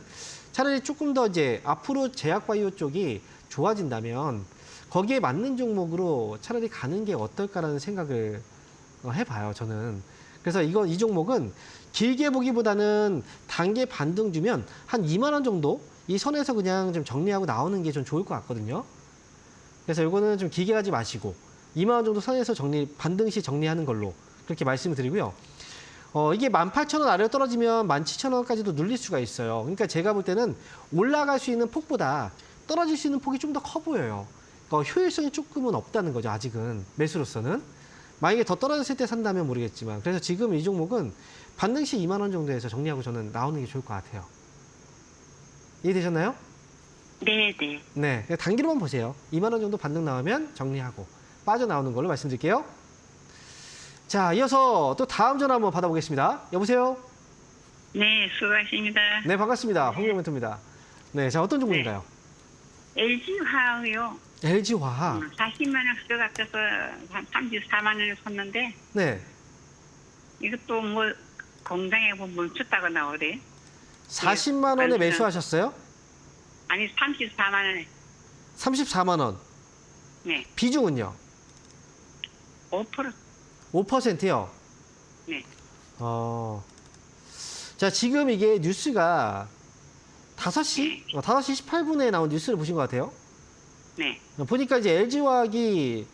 차라리 조금 더 이제 앞으로 제약바이오 쪽이 좋아진다면 거기에 맞는 종목으로 차라리 가는 게 어떨까라는 생각을 해봐요, 저는. 그래서 이 종목은 길게 보기보다는 단계 반등 주면 한 2만 원 정도 이 선에서 그냥 좀 정리하고 나오는 게 좀 좋을 것 같거든요. 그래서 이거는 좀 길게 가지 마시고 2만 원 정도 선에서 반등 시 정리하는 걸로 그렇게 말씀을 드리고요. 이게 18,000원 아래로 떨어지면 17,000원까지도 눌릴 수가 있어요. 그러니까 제가 볼 때는 올라갈 수 있는 폭보다 떨어질 수 있는 폭이 좀 더 커 보여요. 그러니까 효율성이 조금은 없다는 거죠, 아직은. 매수로서는. 만약에 더 떨어졌을 때 산다면 모르겠지만. 그래서 지금 이 종목은 반등 시 2만 원 정도에서 정리하고 저는 나오는 게 좋을 것 같아요. 이해되셨나요? 네. 네. 그냥 단기로만 보세요. 2만 원 정도 반등 나오면 정리하고 빠져나오는 걸로 말씀드릴게요. 자, 이어서 또 다음 전화 한번 받아보겠습니다. 여보세요? 네, 수고하십니다. 네, 반갑습니다. 황경 멘토입니다. 네, 자, 어떤 종목인가요? LG 화학이요. LG화학. 40만 원 들어갔어서 한 34만 원에 샀는데 네. 이것도 뭐 공장에 뭐 멈췄다고 나오래. 40만 원에 네, 매수하셨어요? 아니 34만 원에. 34만 원. 네. 비중은요? 5%. 5%요? 네. 자, 지금 이게 뉴스가 5시 18분에 나온 뉴스를 보신 것 같아요. 네. 보니까 이제 LG화학이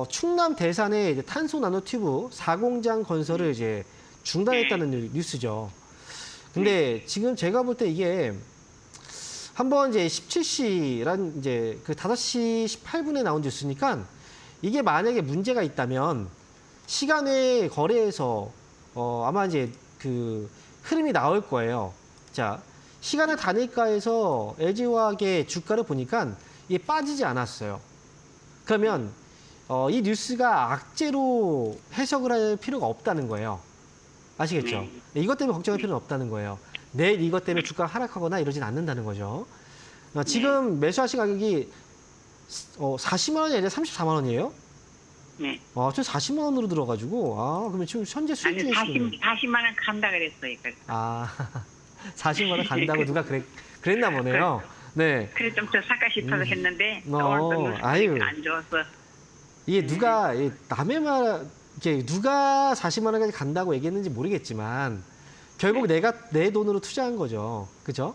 충남 대산의 이제 탄소 나노튜브 4공장 건설을 이제 중단했다는 뉴스죠. 근데 지금 제가 볼 때 이게 한번 이제 17시란 이제 그 5시 18분에 나온 뉴스니까 이게 만약에 문제가 있다면 시간 외 거래에서 아마 이제 그 흐름이 나올 거예요. 자, 시간의 단일가에서 LG화학의 주가를 보니까 이게 빠지지 않았어요. 그러면 이 뉴스가 악재로 해석을 할 필요가 없다는 거예요. 아시겠죠? 이것 때문에 걱정할 필요는 없다는 거예요. 내일 이것 때문에 주가가 하락하거나 이러진 않는다는 거죠. 지금 매수하신 가격이 40만 원이 아니라 34만 원이에요? 네. 저 40만 원으로 들어가지고 그러면 지금 현재 수익 아니, 중이시네요. 40만 원 간다 그랬어요. 그래서. 40만 원 간다고 누가 그랬나 보네요. 네. 그래 좀 더 살까 싶어서 했는데 아유. 안 좋았어. 이게 누가 남의 말 이게 누가 40만 원까지 간다고 얘기했는지 모르겠지만 결국 내가 내 돈으로 투자한 거죠. 그죠?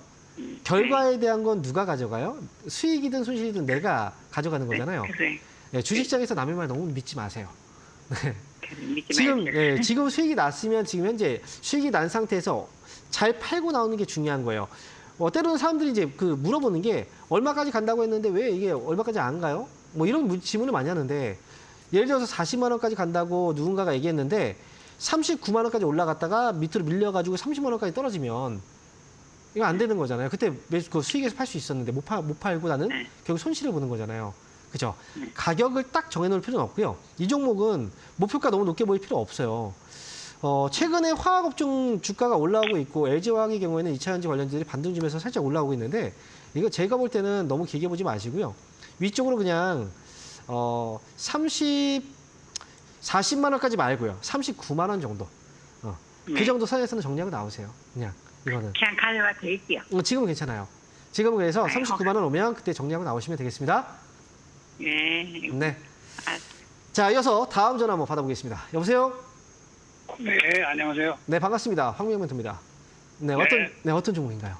결과에 대한 건 누가 가져가요? 수익이든 손실이든 내가 가져가는 거잖아요. 그래. 네, 주식시장에서 남의 말 너무 믿지 마세요. 믿지 지금 말자. 지금 수익이 났으면 지금 현재 수익이 난 상태에서 잘 팔고 나오는 게 중요한 거예요. 때로는 사람들이 이제 그 물어보는 게 얼마까지 간다고 했는데 왜 이게 얼마까지 안 가요? 뭐 이런 질문을 많이 하는데 예를 들어서 40만 원까지 간다고 누군가가 얘기했는데 39만 원까지 올라갔다가 밑으로 밀려가지고 30만 원까지 떨어지면 이거 안 되는 거잖아요. 그때 그 수익에서 팔 수 있었는데 못 팔고 나는 결국 손실을 보는 거잖아요. 그죠? 가격을 딱 정해놓을 필요는 없고요. 이 종목은 목표가 너무 높게 보일 필요 없어요. 최근에 화학업종 주가가 올라오고 있고 LG화학의 경우에는 2차전지 관련주들이 반등주면서 살짝 올라오고 있는데 이거 제가 볼 때는 너무 길게 보지 마시고요. 위쪽으로 그냥 40만 원까지 말고요. 39만 원 정도. 그 정도 선에서는 정리하고 나오세요. 그냥 이거는. 그냥 가져가 드릴게요. 지금은 괜찮아요. 지금은 그래서 39만 원 오면 그때 정리하고 나오시면 되겠습니다. 네. 네. 아, 자, 이어서 다음 전화 한번 받아보겠습니다. 여보세요? 네, 안녕하세요. 네, 반갑습니다. 황미영 멘토입니다. 네, 어떤 종목인가요?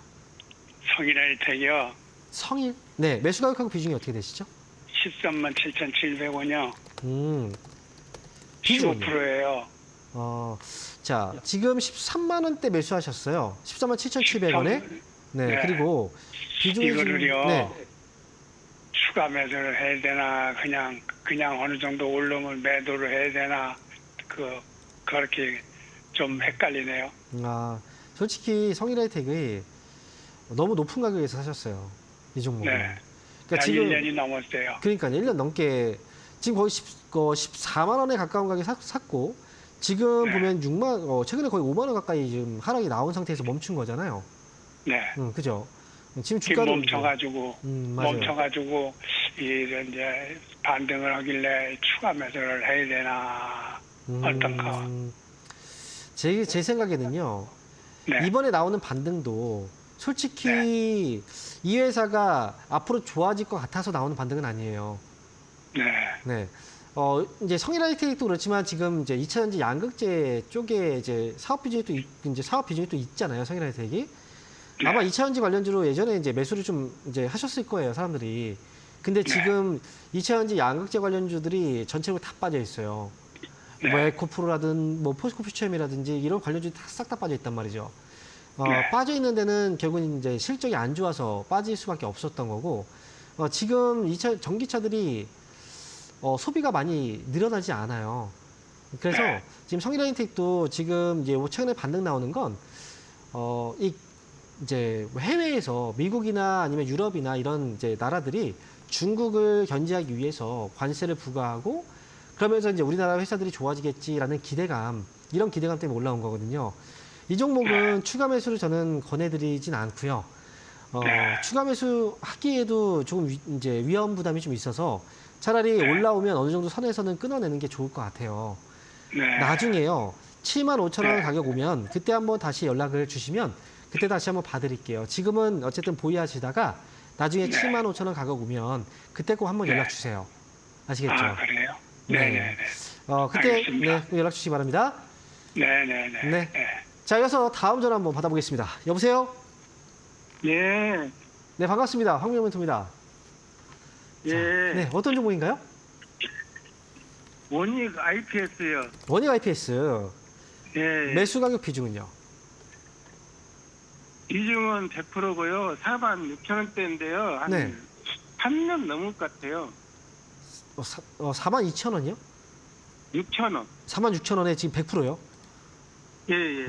성일하이텍이요. 성일? 네, 매수 가격하고 비중이 어떻게 되시죠? 13만 7,700원이요. 비중은요? 15%예요. 자, 지금 13만 원대 매수하셨어요. 13만 7,700원에. 네, 네. 그리고 비중이 이거를요. 네. 추가 매도를 해야 되나, 그냥 어느 정도 오르면 매도를 해야 되나, 그렇게 좀 헷갈리네요. 솔직히 성일하이텍이 너무 높은 가격에서 사셨어요. 이 종목은. 네. 그러니까 지금 1년이 넘었어요. 그러니까 1년 넘게 지금 거의 14만 원에 가까운 가격에 샀고 지금 네. 보면 6만 최근에 거의 5만 원 가까이 지금 하락이 나온 상태에서 멈춘 거잖아요. 네. 그죠? 지금 주가도 멈춰가지고, 맞아요. 이런 이제 반등을 하길래 추가 매도를 해야 되나, 어떤가. 제 생각에는요. 네. 이번에 나오는 반등도 솔직히 이 회사가 앞으로 좋아질 것 같아서 나오는 반등은 아니에요. 네. 네. 이제 성일하이텍도 그렇지만 지금 이제 2차전지 양극재 쪽에 이제 사업 비중이 또 있잖아요. 성일하이텍이. 아마 2차전지 관련주로 예전에 이제 매수를 좀 이제 하셨을 거예요. 사람들이. 근데 지금 2차전지 양극재 관련주들이 전체로 다 빠져 있어요. 뭐 에코프로라든 뭐 포스코퓨처엠이라든지 이런 관련주들이 싹 다 빠져 있단 말이죠. 빠져 있는 데는 결국은 이제 실적이 안 좋아서 빠질 수밖에 없었던 거고 지금 전기차들이 소비가 많이 늘어나지 않아요. 그래서 지금 성일하이텍도 지금 이제 최근에 반등 나오는 건 이제 해외에서 미국이나 아니면 유럽이나 이런 이제 나라들이 중국을 견제하기 위해서 관세를 부과하고 그러면서 이제 우리나라 회사들이 좋아지겠지라는 기대감, 이런 기대감 때문에 올라온 거거든요. 이 종목은 추가 매수를 저는 권해드리진 않고요. 추가 매수 하기에도 조금 이제 위험 부담이 좀 있어서 차라리 올라오면 어느 정도 선에서는 끊어내는 게 좋을 것 같아요. 나중에요. 75,000원 가격 오면 그때 한번 다시 연락을 주시면 그때 다시 한번 봐드릴게요. 지금은 어쨌든 보유하시다가 나중에 75,000원 가격 오면 그때 꼭 한번 연락 주세요. 아시겠죠? 그래요? 네. 그때 알겠습니다. 네, 연락 주시기 바랍니다. 네네네. 네. 자, 이어서 다음 전화 한번 받아보겠습니다. 여보세요? 예, 네, 반갑습니다. 황미영 멘토입니다. 예. 네, 어떤 종목인가요? 원익 IPS요. 원익 IPS 예. 매수 가격 비중은요? 비중은 100%고요. 46,000원대인데요. 한 네. 3년 넘을 것 같아요. 42,000원이요? 6,000원. 46,000원에 지금 100%요? 예, 예.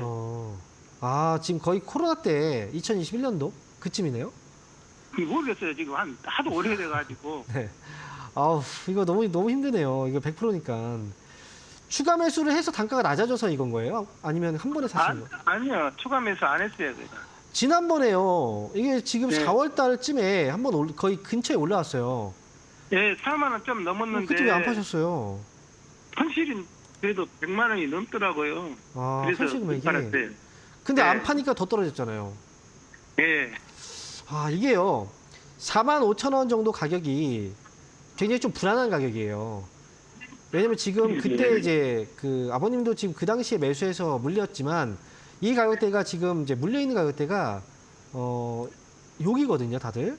아, 지금 거의 코로나 때 2021년도 그쯤이네요? 모르겠어요. 지금 하도 오래돼가지고. 네. 아우, 이거 너무 힘드네요. 이거 100%니까. 추가 매수를 해서 단가가 낮아져서 이건 거예요? 아니면 한 번에 사신 거예요? 아니요. 추가 매수 안 했어요. 제가. 지난번에요. 이게 지금 네. 4월 달쯤에 한번 거의 근처에 올라왔어요. 예, 4만 원 좀 넘었는데. 그때 왜 안 파셨어요? 현실은 그래도 100만 원이 넘더라고요. 아, 그래서 현실 못 금액이. 팔았어요. 근데 네. 안 파니까 더 떨어졌잖아요. 예. 아, 이게요. 45,000원 정도 가격이 굉장히 좀 불안한 가격이에요. 왜냐면 지금 그때 이제 그 아버님도 지금 그 당시에 매수해서 물렸지만 이 가격대가 지금 이제 물려있는 가격대가 여기거든요, 다들.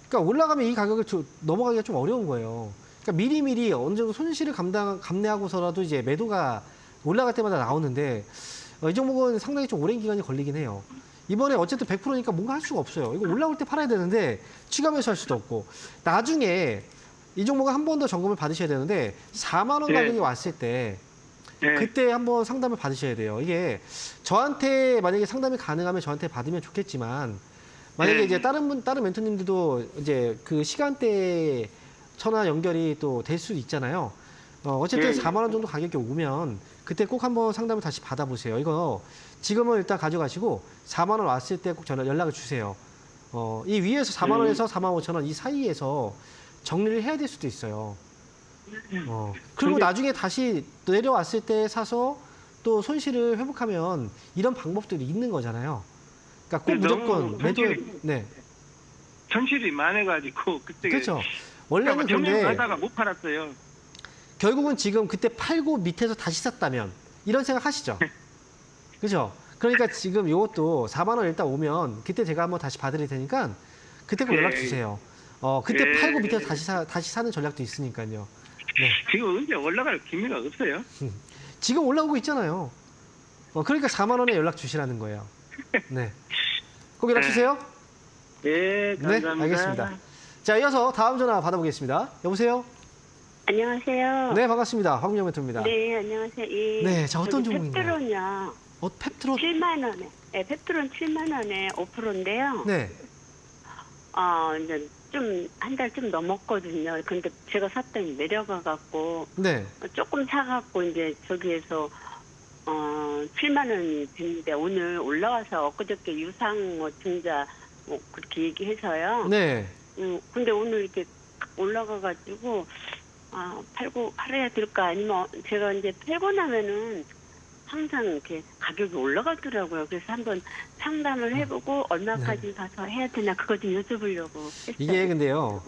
그러니까 올라가면 이 가격을 넘어가기가 좀 어려운 거예요. 그러니까 미리미리 어느 정도 손실을 감내하고서라도 이제 매도가 올라갈 때마다 나오는데 이 종목은 상당히 좀 오랜 기간이 걸리긴 해요. 이번에 어쨌든 100%니까 뭔가 할 수가 없어요. 이거 올라올 때 팔아야 되는데 추가 매수할 수도 없고 나중에 이 종목은 한 번 더 점검을 받으셔야 되는데 4만 원 네. 가격이 왔을 때 예. 그때 한번 상담을 받으셔야 돼요. 이게 저한테 만약에 상담이 가능하면 저한테 받으면 좋겠지만 만약에 네. 이제 다른 멘토님들도 이제 그 시간대 전화 연결이 또 될 수도 있잖아요. 어쨌든 네. 4만 원 정도 가격이 오면 그때 꼭 한번 상담을 다시 받아보세요. 이거 지금은 일단 가져가시고 4만 원 왔을 때 꼭 연락을 주세요. 이 위에서 4만 원에서 4만 5천 원 이 사이에서 정리를 해야 될 수도 있어요. 그리고 근데- 나중에 다시 내려왔을 때 사서 또 손실을 회복하면 이런 방법들이 있는 거잖아요. 그러니까 꼭 근데 무조건 너무 매도, 손실이- 네. 현실이 많아가지고 그때. 그렇죠. 원래는 근데 하다가 못 팔았어요. 결국은 지금 그때 팔고 밑에서 다시 샀다면 이런 생각 하시죠? 그죠? 그러니까 지금 이것도 4만 원 일단 오면 그때 제가 한번 다시 봐드릴 테니까 그때 꼭 연락 예. 주세요. 그때 예. 팔고 밑에서 다시 사는 전략도 있으니까요. 네. 지금 언제 올라갈 기미가 없어요. 지금 올라오고 있잖아요. 그러니까 4만 원에 연락 주시라는 거예요. 네. 꼭 연락 네. 주세요. 예, 감사합니다. 네, 알겠습니다. 자, 이어서 다음 전화 받아보겠습니다. 여보세요? 안녕하세요. 네, 반갑습니다. 황민영 멘토입니다. 네, 안녕하세요. 예. 네, 자, 어떤 종목인가요? 펩트론요. 펩트론? 7만 원에. 네, 펩트론 7만 원에 5%인데요. 네. 이제 좀 한 달 좀 넘었거든요. 근데 제가 샀더니 내려가 갖고 네. 조금 사갖고 이제 저기에서 7만 원이 됐는데 오늘 올라와서 엊그저께 유상 증자 뭐 그렇게 얘기해서요. 네. 근데 오늘 이렇게 올라가가지고 팔아야 될까 아니면 제가 이제 팔고 나면은 항상 이렇게 가격이 올라가더라고요. 그래서 한번 상담을 해보고 얼마까지 가서 해야 되나 그거 좀 여쭤보려고 했어요. 이게 근데요.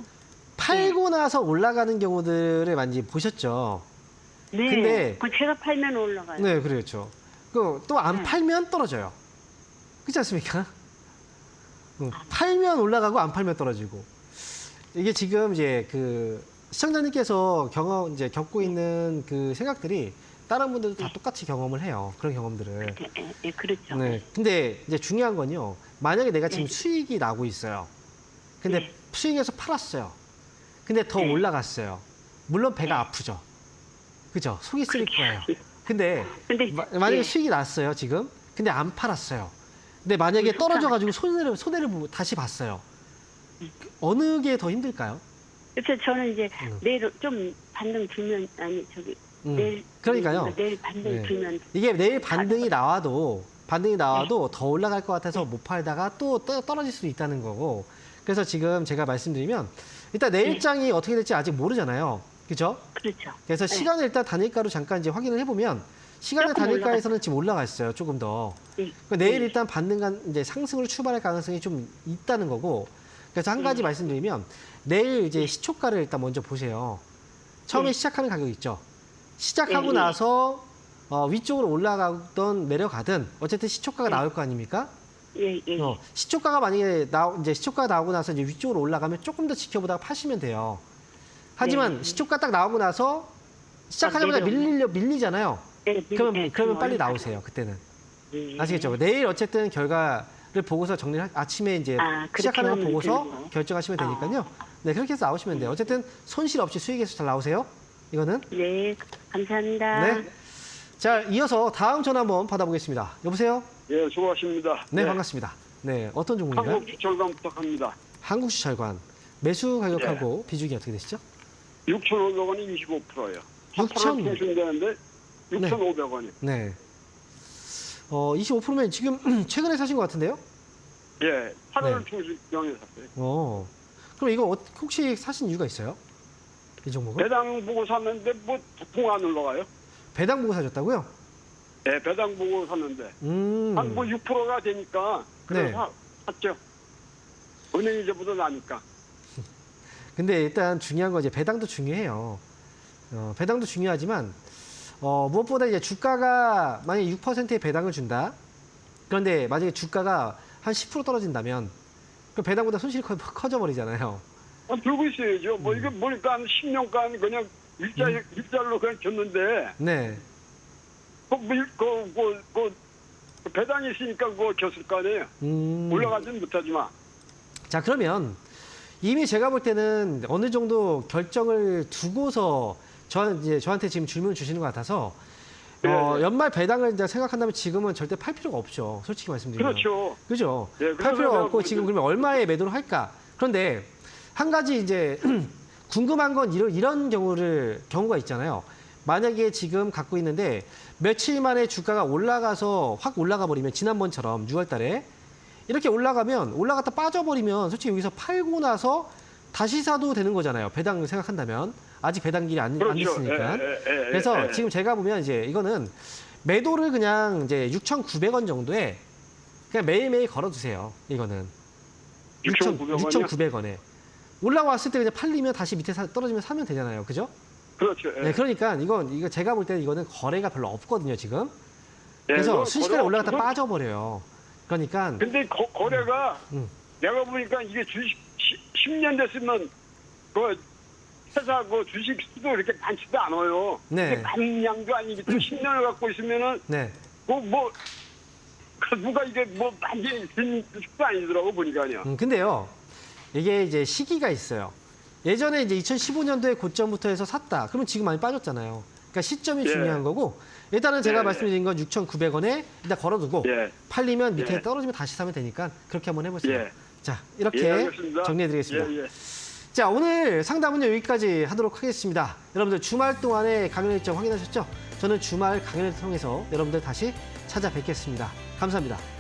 팔고 나서 올라가는 경우들을 많이 보셨죠? 네. 근데- 그 제가 팔면 올라가요. 네, 그렇죠. 또 안 네. 팔면 떨어져요. 그렇지 않습니까? 팔면 올라가고 안 팔면 떨어지고. 이게 지금 이제 그 시청자님께서 이제 겪고 있는 그 생각들이 다른 분들도 다 똑같이 경험을 해요. 그런 경험들을. 네, 그렇죠. 네. 근데 이제 중요한 건요. 만약에 내가 지금 네. 수익이 나고 있어요. 근데 네. 수익에서 팔았어요. 근데 더 네. 올라갔어요. 물론 배가 아프죠. 그죠? 속이 쓰릴 거예요. 근데 근데 만약에 네. 수익이 났어요, 지금. 근데 안 팔았어요. 근데 만약에 떨어져가지고 손해를 다시 봤어요. 어느 게 더 힘들까요? 그래서 저는 이제 내일 좀 반등 주면 내일 그러니까요. 내일 반등 네. 주면 이게 내일 반등이 나와도 더 올라갈 것 같아서 못 팔다가 또 떨어질 수도 있다는 거고. 그래서 지금 제가 말씀드리면 일단 내일장이 어떻게 될지 아직 모르잖아요. 그죠? 그렇죠. 그래서 네. 시간을 일단 단일가로 잠깐 이제 확인을 해보면 시간의 조금 단일가에서는 지금 올라가 있어요. 조금 더. 네. 그러니까 내일 일단 반등간 이제 상승으로 출발할 가능성이 좀 있다는 거고. 그래서 한 가지 말씀드리면 내일 이제 시초가를 일단 먼저 보세요. 처음에 네. 시작하는 가격 있죠. 시작하고 네. 나서 위쪽으로 올라가든 내려가든 어쨌든 시초가가 나올 거 아닙니까? 예. 시초가가 만약에 이제 시초가가 나오고 나서 이제 위쪽으로 올라가면 조금 더 지켜보다가 파시면 돼요. 하지만 네. 시초가 딱 나오고 나서 시작하자마자 밀리잖아요. 네, 그러면 빨리 얼른 나오세요. 그때는. 네. 아시겠죠? 내일 어쨌든 결과를 보고서 정리를 아침에 이제 그렇게 시작하는 거 하면 보고서 되고. 결정하시면 되니까요. 네, 그렇게 해서 나오시면 돼요. 어쨌든 손실 없이 수익에서 잘 나오세요. 이거는. 네, 감사합니다. 네. 자, 이어서 다음 전화 한번 받아보겠습니다. 여보세요? 예, 수고하십니다. 네, 반갑습니다. 네, 어떤 종목인가요? 한국주철관 부탁합니다. 한국주철관. 매수 가격하고 비중이 어떻게 되시죠? 6,500원이 25%예요. 6,000. 통신되는데 6,500원이. 네. 25%면 지금 최근에 사신 것 같은데요? 예, 8월 네. 중순경에 샀어요. 그럼 이거 혹시 사신 이유가 있어요? 이 종목을? 배당 보고 샀는데 뭐 부품 안 올라가요? 배당 보고 사셨다고요? 예, 배당 보고 샀는데 한 뭐 6%가 되니까 네. 그래서 샀죠. 은행 이자보다 나니까. 근데 일단 중요한 건 이제 배당도 중요해요. 배당도 중요하지만 무엇보다 이제 주가가 만약에 6%의 배당을 준다. 그런데 만약에 주가가 한 10% 떨어진다면 그 배당보다 손실이 커져 버리잖아요. 들고 있어야죠. 뭐 이거 보니까 한 10년간 그냥 일자로 그냥 줬는데 네. 그 배당이 있으니까 그거 줬을 거 아니에요. 올라가지는 못하지만. 자, 그러면 이미 제가 볼 때는 어느 정도 결정을 두고서 저한테 지금 질문을 주시는 것 같아서 네. 연말 배당을 이제 생각한다면 지금은 절대 팔 필요가 없죠. 솔직히 말씀드리면. 그렇죠. 그죠? 예, 팔 필요가 그래서 없고 지금 그러면 얼마에 매도를 할까? 그런데 한 가지 이제 궁금한 건 이런 경우가 있잖아요. 만약에 지금 갖고 있는데 며칠 만에 주가가 올라가서 확 올라가 버리면 지난번처럼 6월 달에 이렇게 올라갔다 빠져버리면 솔직히 여기서 팔고 나서 다시 사도 되는 거잖아요. 배당 생각한다면. 아직 배당길이 안 그렇죠. 됐으니까. 그래서 예. 지금 제가 보면 이제 이거는 매도를 그냥 이제 6,900원 정도에 그냥 매일매일 걸어두세요. 이거는. 6,900원 이요? 6,900원에. 올라왔을 때 그냥 팔리면 다시 밑에 떨어지면 사면 되잖아요. 그죠? 그렇죠. 예. 네, 그러니까 이거 제가 볼 때는 이거는 거래가 별로 없거든요, 지금. 예, 그래서 이거 순식간에 거래 올라갔다 없으면- 빠져버려요. 그러니까 근데 거래가 내가 보니까 이게 주식 10년 됐으면 그 회사 그 주식 수도 이렇게 많지도 않아요. 네. 이게 많은 양도 아니겠죠. 10년을 갖고 있으면은 네. 누가 이게 뭐 많이 든 주식도 아니더라고 보니까요. 근데요, 이게 이제 시기가 있어요. 예전에 이제 2015년도에 고점부터 해서 샀다. 그러면 지금 많이 빠졌잖아요. 그러니까 시점이 예. 중요한 거고, 일단은 제가 예. 말씀드린 건 6,900원에 일단 걸어두고, 예. 팔리면 밑에 예. 떨어지면 다시 사면 되니까 그렇게 한번 해보세요. 예. 자, 이렇게 예, 알겠습니다. 정리해드리겠습니다. 예, 예. 자, 오늘 상담은 여기까지 하도록 하겠습니다. 여러분들 주말 동안에 강연 일정 확인하셨죠? 저는 주말 강연을 통해서 여러분들 다시 찾아뵙겠습니다. 감사합니다.